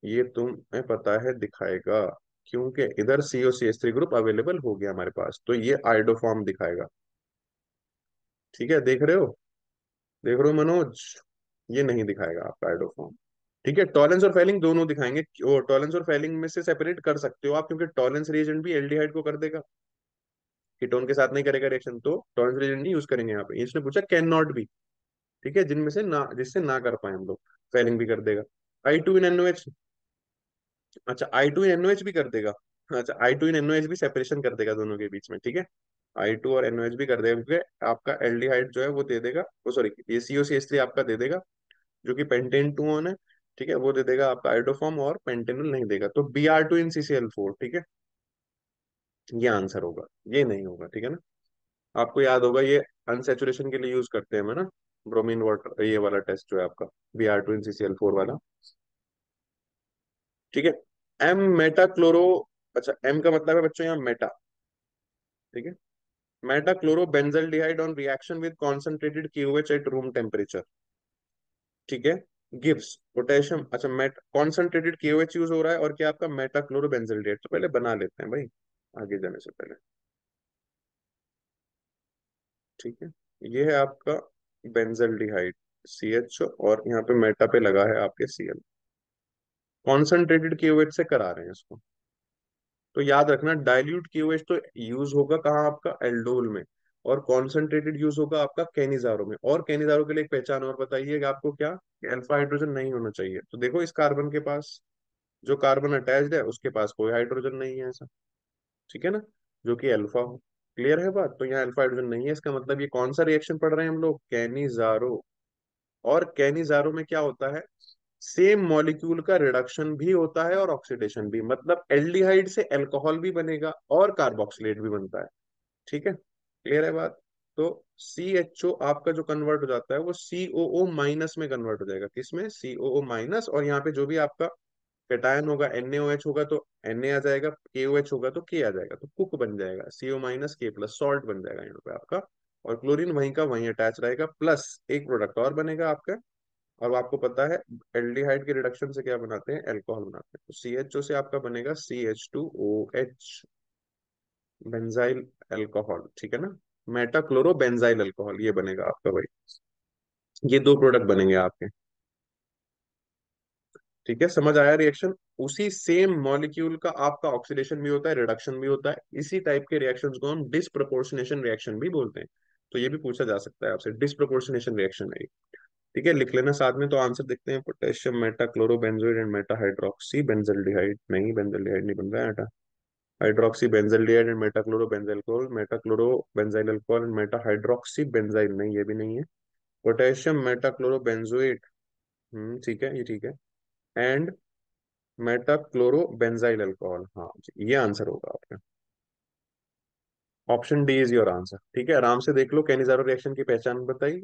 ये तुम्हें पता है दिखाएगा, क्योंकि इधर COCH3 ग्रुप अवेलेबल हो गया हमारे पास, तो ये आइडोफॉर्म दिखाएगा। ठीक है, देख रहे हो मनोज, ये नहीं दिखाएगा आपका आइडोफॉर्म। ठीक है, टॉलेंस और फेलिंग दोनों दिखाएंगे, और टॉलेंस और फेलिंग में से सेपरेट कर सकते हो आप, क्योंकि टॉलेंस रिएजेंट भी एल्डिहाइड को कर देगा, कीटोन के साथ नहीं करेगा रिएक्शन, तो टॉलेंस रिएजेंट नहीं यूज करेंगे यहाँ पे। इसने पूछा कैन नॉट बी। ठीक है, जिनमें से ना, जिससे ना कर पाए हम लोग, फेलिंग भी कर देगा। I2 in NOH, अच्छा I2 in NOH भी कर देगा। अच्छा I2 in NOH भी सेपरेशन कर देगा दोनों के बीच में। ठीक है, I2 और NOH भी कर देगा, क्योंकि आपका एल्डिहाइड जो है वो दे देगा, वो सॉरी ये COCH3 आपका दे देगा, जो कि पेंटेन टू ऑन है। ठीक है, वो दे देगा आपका आइडोफॉर्म, और पेंटेनल नहीं देगा। तो Br2 in CCl4। ठीक है, ये आंसर होगा, ये नहीं होगा। ठीक है ना, आपको याद होगा ये अनसेचुरेशन के लिए यूज करते हैं, है ना, ब्रोमीन वाटर, ये वाला टेस्ट जो है आपका Br2 in CCl4 वाला। ठीक है, एम मेटा क्लोरो, अच्छा एम का मतलब है बच्चों यहाँ मेटा। ठीक है, Meta chloro benzaldehyde on reaction with concentrated KOH at room temperature. ठीक है, गिब्स पोटेशियम, अच्छा मेट कॉन्सेंट्रेटेड KOH यूज हो रहा है, और क्या आपका मेटा क्लोरो बेंजल्डिहाइड। तो पहले बना लेते हैं भाई, आगे जाने से पहले। ठीक है, ये है आपका बेंजल्डिहाइड CH, और यहाँ पे मेटा पे लगा है आपके Cl। कॉन्सेंट्रेटेड KOH से करा रहे हैं इसको। तो याद रखना, डाइल्यूट KOH तो यूज होगा कहाँ, आपका एल्डोल में, और कॉन्सेंट्रेटेड यूज होगा आपका कैनिजारो में। और कैनिजारो के लिए एक पहचान और बताइए कि आपको क्या, अल्फा हाइड्रोजन नहीं होना चाहिए। तो देखो इस कार्बन के पास जो कार्बन अटैच्ड है उसके पास कोई हाइड्रोजन नहीं है ऐसा, ठीक है ना, जो कि अल्फा हो। क्लियर है बात? तो यहाँ अल्फा हाइड्रोजन नहीं है, इसका मतलब ये कौन सा रिएक्शन पढ़ रहे हैं हम लोग, कैनिजारो। और कैनिजारो में क्या होता है, सेम मॉलिक्यूल का रिडक्शन भी होता है और ऑक्सीडेशन भी, मतलब एल्डिहाइड से अल्कोहल भी बनेगा और कार्बोक्सिलेट भी बनता है। ठीक है, क्लियर है बात? तो CHO आपका जो कन्वर्ट हो जाता है वो COO माइनस में कन्वर्ट हो जाएगा, किसमें, COO माइनस। और यहाँ पे जो भी आपका कैटायन होगा, NaOH होगा तो Na आ जाएगा, KOH होगा तो K आ जाएगा, तो कुक बन जाएगा, CO minus K plus, salt बन जाएगा यहाँ पे आपका। और क्लोरीन वहीं का वहीं अटैच रहेगा, प्लस एक प्रोडक्ट और बनेगा आपका। और वो आपको पता है एल्डिहाइड के रिडक्शन से क्या बनाते हैं, अल्कोहल बनाते हैं। तो CHO से आपका बनेगा CH2OH, बेंजाइल अल्कोहल, ठीक है ना, मेटा क्लोरो बेंजाइल अल्कोहल, ये बनेगा आपका भाई। ये दो प्रोडक्ट बनेंगे आपके। ठीक है, समझ आया रिएक्शन? उसी सेम मॉलिक्यूल का आपका ऑक्सीडेशन भी होता है, रिडक्शन भी होता है। इसी टाइप के रिएक्शंस को हम डिसप्रोपोर्शनेशन रिएक्शन भी बोलते हैं। तो ये भी पूछा जा सकता है आपसे, डिसप्रोपोर्शनेशन रिएक्शन है ये। ठीक है, लिख लेना साथ में। तो आंसर देखते हैं, potassium meta chloro benzoate and meta hydroxy benzaldehyde, नहीं बेंजल्डिहाइड नहीं बन रहा है, hydroxy benzaldehyde and meta chloro benzyl alcohol, meta chloro benzyl alcohol and meta hydroxy benzyl, नहीं ये भी नहीं है। पोटेशियम मेटा क्लोरो बेंजोएट, ठीक है, ये ठीक है। And meta chloro benzyl alcohol, हाँ जी, ये आंसर होगा आपका। Option D is your answer. ठीक है, आराम से देख लो, कैनिजारो रिएक्शन की पहचान बताई।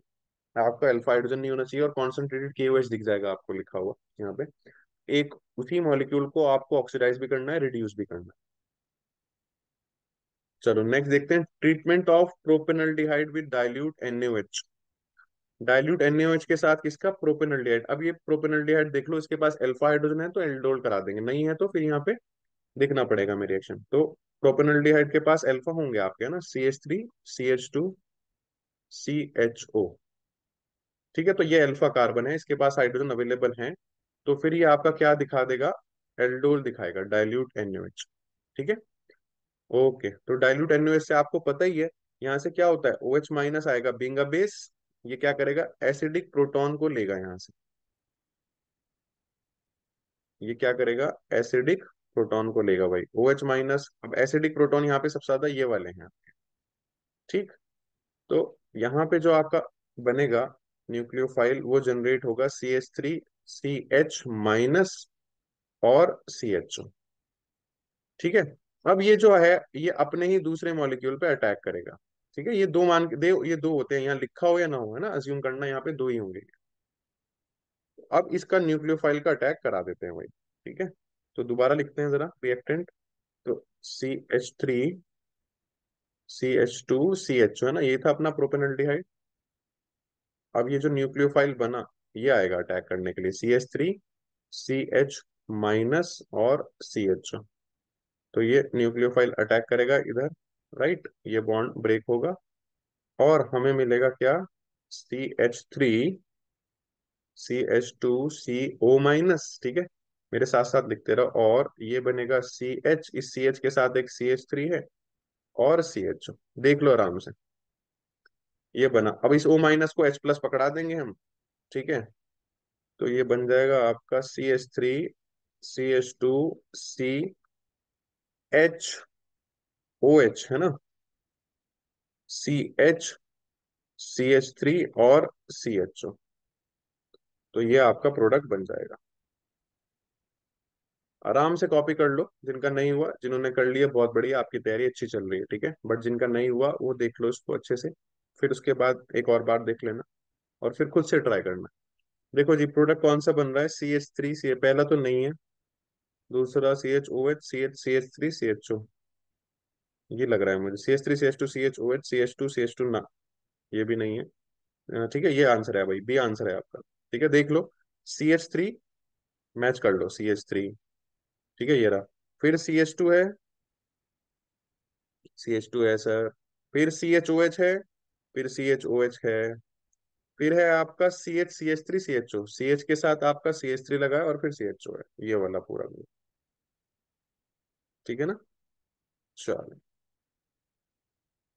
आपका अल्फा हाइड्रोजन नहीं होना चाहिए, और कॉन्सेंट्रेटेड KOH दिख जाएगा आपको लिखा हुआ यहाँ पे। एक उसी मॉलिक्यूल को आपको ऑक्सीडाइज भी करना है, रिड्यूस भी करना है। चलो नेक्स्ट देखते हैं, treatment of propanaldehyde with dilute NaOH। Dilute NaOH के साथ किसका, प्रोपेनल्डिहाइड। अब ये प्रोपेनल्डिहाइड देख लो, इसके पास अल्फा हाइड्रोजन है तो एल्डोल करा देंगे, नहीं है तो फिर यहाँ पे देखना पड़ेगा मेरे रिएक्शन। तो प्रोपेनल्डिहाइड के पास अल्फा होंगे आपके, है ना, CH3CH2CHO। ठीक है, तो ये अल्फा कार्बन है, इसके पास हाइड्रोजन अवेलेबल है। तो फिर ये आपका क्या दिखा देगा, एल्डोल दिखाएगा, डाइल्यूट NaOH। ठीक है, ओके। तो डाइल्यूट NaOH से आपको पता ही है, यहाँ से क्या होता है, OH माइनस आएगा, बीइंग अ बेस, ये क्या करेगा, एसिडिक प्रोटॉन को लेगा यहाँ से। ये क्या करेगा, एसिडिक प्रोटॉन को लेगा भाई, OH माइनस। अब एसिडिक प्रोटॉन यहाँ पे सबसे ज्यादा ये वाले हैं। ठीक, तो यहाँ पे जो आपका बनेगा न्यूक्लियोफाइल, वो जनरेट होगा CH3CH माइनस और CHO। ठीक है, अब ये जो है ये अपने ही दूसरे मॉलिक्यूल पे अटैक करेगा। ठीक है, ये दो मान दे, ये दो होते हैं, यहाँ लिखा हो या ना हो, है ना, अज्यूम करना यहाँ पे दो ही होंगे। अब इसका न्यूक्लियोफाइल का अटैक करा देते हैं भाई। ठीक है, तो दोबारा लिखते हैं जरा रिएक्टेंट। तो CH3CH2CH है ना, ये था अपना प्रोपेनल्डिहाइड। अब ये जो न्यूक्लियोफाइल बना, ये आएगा अटैक करने के लिए, CH3CH माइनस और CH। तो ये न्यूक्लियोफाइल अटैक करेगा इधर, राइट, ये बॉन्ड ब्रेक होगा, और हमें मिलेगा क्या, CH3CH2CO माइनस। ठीक है, मेरे साथ साथ लिखते रहो, और ये बनेगा CH, इस CH के साथ एक CH3 है और CH, देख लो आराम से, ये बना। अब इस O माइनस को H प्लस पकड़ा देंगे हम। ठीक है, तो ये बन जाएगा आपका CH3CH2CHOH, है ना, CH CH3 और CHO। तो ये आपका प्रोडक्ट बन जाएगा। आराम से कॉपी कर लो, जिनका नहीं हुआ, जिन्होंने कर लिया बहुत बढ़िया, आपकी तैयारी अच्छी चल रही है। ठीक है, बट जिनका नहीं हुआ वो देख लो इसको अच्छे से, फिर उसके बाद एक और बार देख लेना, और फिर खुद से ट्राई करना। देखो जी, प्रोडक्ट कौन सा बन रहा है, CH3 सी, पहला तो नहीं है, दूसरा CHOH, CH3CH2, ये लग रहा है मुझे, CH3CH2CHOH CH2CH2 ना, ये भी नहीं है। ठीक है, ये आंसर है भाई, बी आंसर है आपका। ठीक है, देख लो, CH3 मैच कर लो, CH3। ठीक है, ये रहा। फिर CH2 है, CH2 है सर, फिर CHOH है, फिर CHOH है, फिर है आपका CH CH3 CHO, CH के साथ आपका CH3 लगा है और फिर CHO है, ये वाला पूरा ग्रुप। ठीक है ना। चलो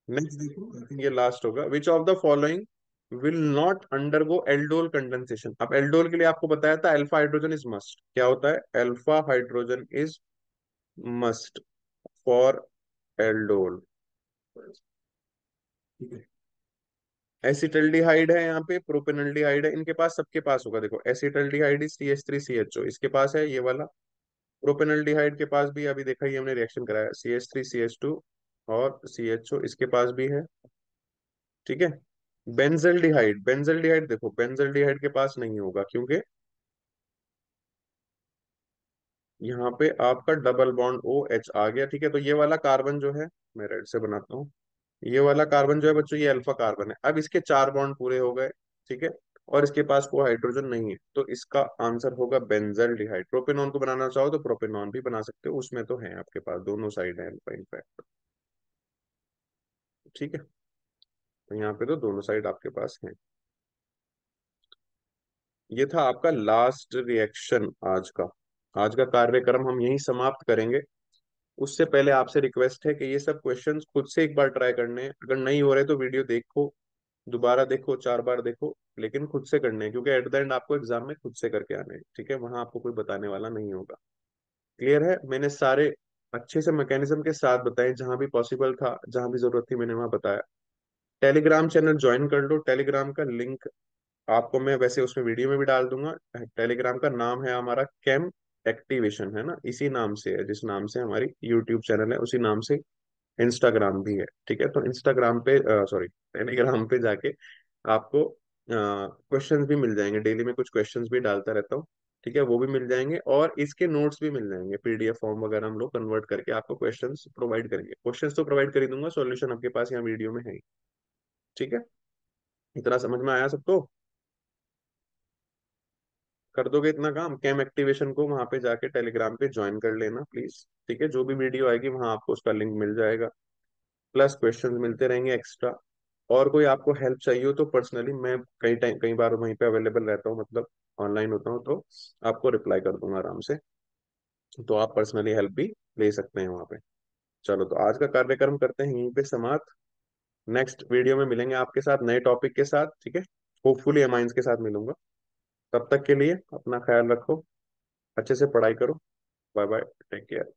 नेक्स्ट देखो, I think ये लास्ट होगा। विच of the following will not undergo aldol condensation. अब एल्डोल के लिए आपको बताया था अल्फा हाइड्रोजन इज मस्ट, क्या होता है, alpha hydrogen is must for aldol. ठीक है। एसिटल्डिहाइड है यहाँ पे, प्रोपेनल्डिहाइड है, इनके पास सबके पास होगा। देखो एसिटल्डिहाइड इज CH3 CHO, इसके पास है ये वाला। प्रोपेनल्डिहाइड के पास भी अभी देखा ही हमने रिएक्शन कराया, CH3 CH2 और CHO इसके पास भी है। ठीक है। बेंजल्डिहाइड, बेंजल्डिहाइड देखो बेंजल्डिहाइड के पास नहीं होगा, क्योंकि यहाँ पे आपका डबल बॉन्ड OH आ गया। ठीक है, तो ये वाला कार्बन जो है, मैं रेड से बनाता हूँ, ये वाला कार्बन जो है बच्चों ये अल्फा कार्बन है। अब इसके 4 बॉन्ड पूरे हो गए। ठीक है, और इसके पास कोई हाइड्रोजन नहीं है, तो इसका आंसर होगा बेंजल्डिहाइड। प्रोपेनॉन को बनाना चाहो तो प्रोपेनॉन भी बना सकते हो, उसमें तो है आपके पास, दोनों साइड है अल्फा इनफैक्ट। ठीक है, तो यहाँ पे तो दोनों साइड आपके पास है। ये था आपका लास्ट रिएक्शन आज का। आज का कार्यक्रम हम यहीं समाप्त करेंगे। उससे पहले आपसे रिक्वेस्ट है कि ये सब क्वेश्चंस खुद से एक बार ट्राई करने हैं। अगर नहीं हो रहे तो वीडियो देखो, दोबारा देखो, 4 बार देखो, लेकिन खुद से करने हैं, क्योंकि एट द एंड आपको एग्जाम में खुद से करके आने हैं। ठीक है, वहां आपको कोई बताने वाला नहीं होगा। क्लियर है, मैंने सारे अच्छे से मैकेनिज्म के साथ बताए, जहां भी पॉसिबल था, जहां भी जरूरत थी मैंने वहां बताया। टेलीग्राम चैनल ज्वाइन कर लो, टेलीग्राम का लिंक आपको मैं वैसे उसमें वीडियो में भी डाल दूंगा। टेलीग्राम का नाम है हमारा कैम एक्टिवेशन, है ना, इसी नाम से है, जिस नाम से हमारी यूट्यूब चैनल है उसी नाम से इंस्टाग्राम भी है। ठीक है, तो इंस्टाग्राम पे सॉरी टेलीग्राम पे जाके आपको क्वेश्चंस भी मिल जाएंगे, डेली में कुछ क्वेश्चंस भी डालता रहता हूँ। ठीक है, वो भी मिल जाएंगे और इसके नोट्स भी मिल जाएंगे, PDF फॉर्म वगैरह हम लोग कन्वर्ट करके आपको क्वेश्चंस प्रोवाइड करेंगे। क्वेश्चंस तो प्रोवाइड कर ही दूंगा, सॉल्यूशन आपके पास यहाँ वीडियो में है ही। ठीक है, इतना समझ में आया सबको। कर दोगे इतना काम, कैम एक्टिवेशन को वहां पे जाके टेलीग्राम पे ज्वाइन कर लेना प्लीज। ठीक है, जो भी वीडियो आएगी वहां आपको उसका लिंक मिल जाएगा, प्लस क्वेश्चंस मिलते रहेंगे एक्स्ट्रा। और कोई आपको हेल्प चाहिए हो तो पर्सनली मैं कई टाइम कई बार वहीं पे अवेलेबल रहता हूँ, मतलब ऑनलाइन होता हूँ, तो आपको रिप्लाई कर दूंगा आराम से। तो आप पर्सनली हेल्प भी ले सकते हैं वहाँ पे। चलो, तो आज का कार्यक्रम करते हैं यहीं पे समाप्त। नेक्स्ट वीडियो में मिलेंगे आपके साथ नए टॉपिक के साथ। ठीक है, होपफुली एमाइंस के साथ मिलूंगा। तब तक के लिए अपना ख्याल रखो, अच्छे से पढ़ाई करो। Bye bye, take care.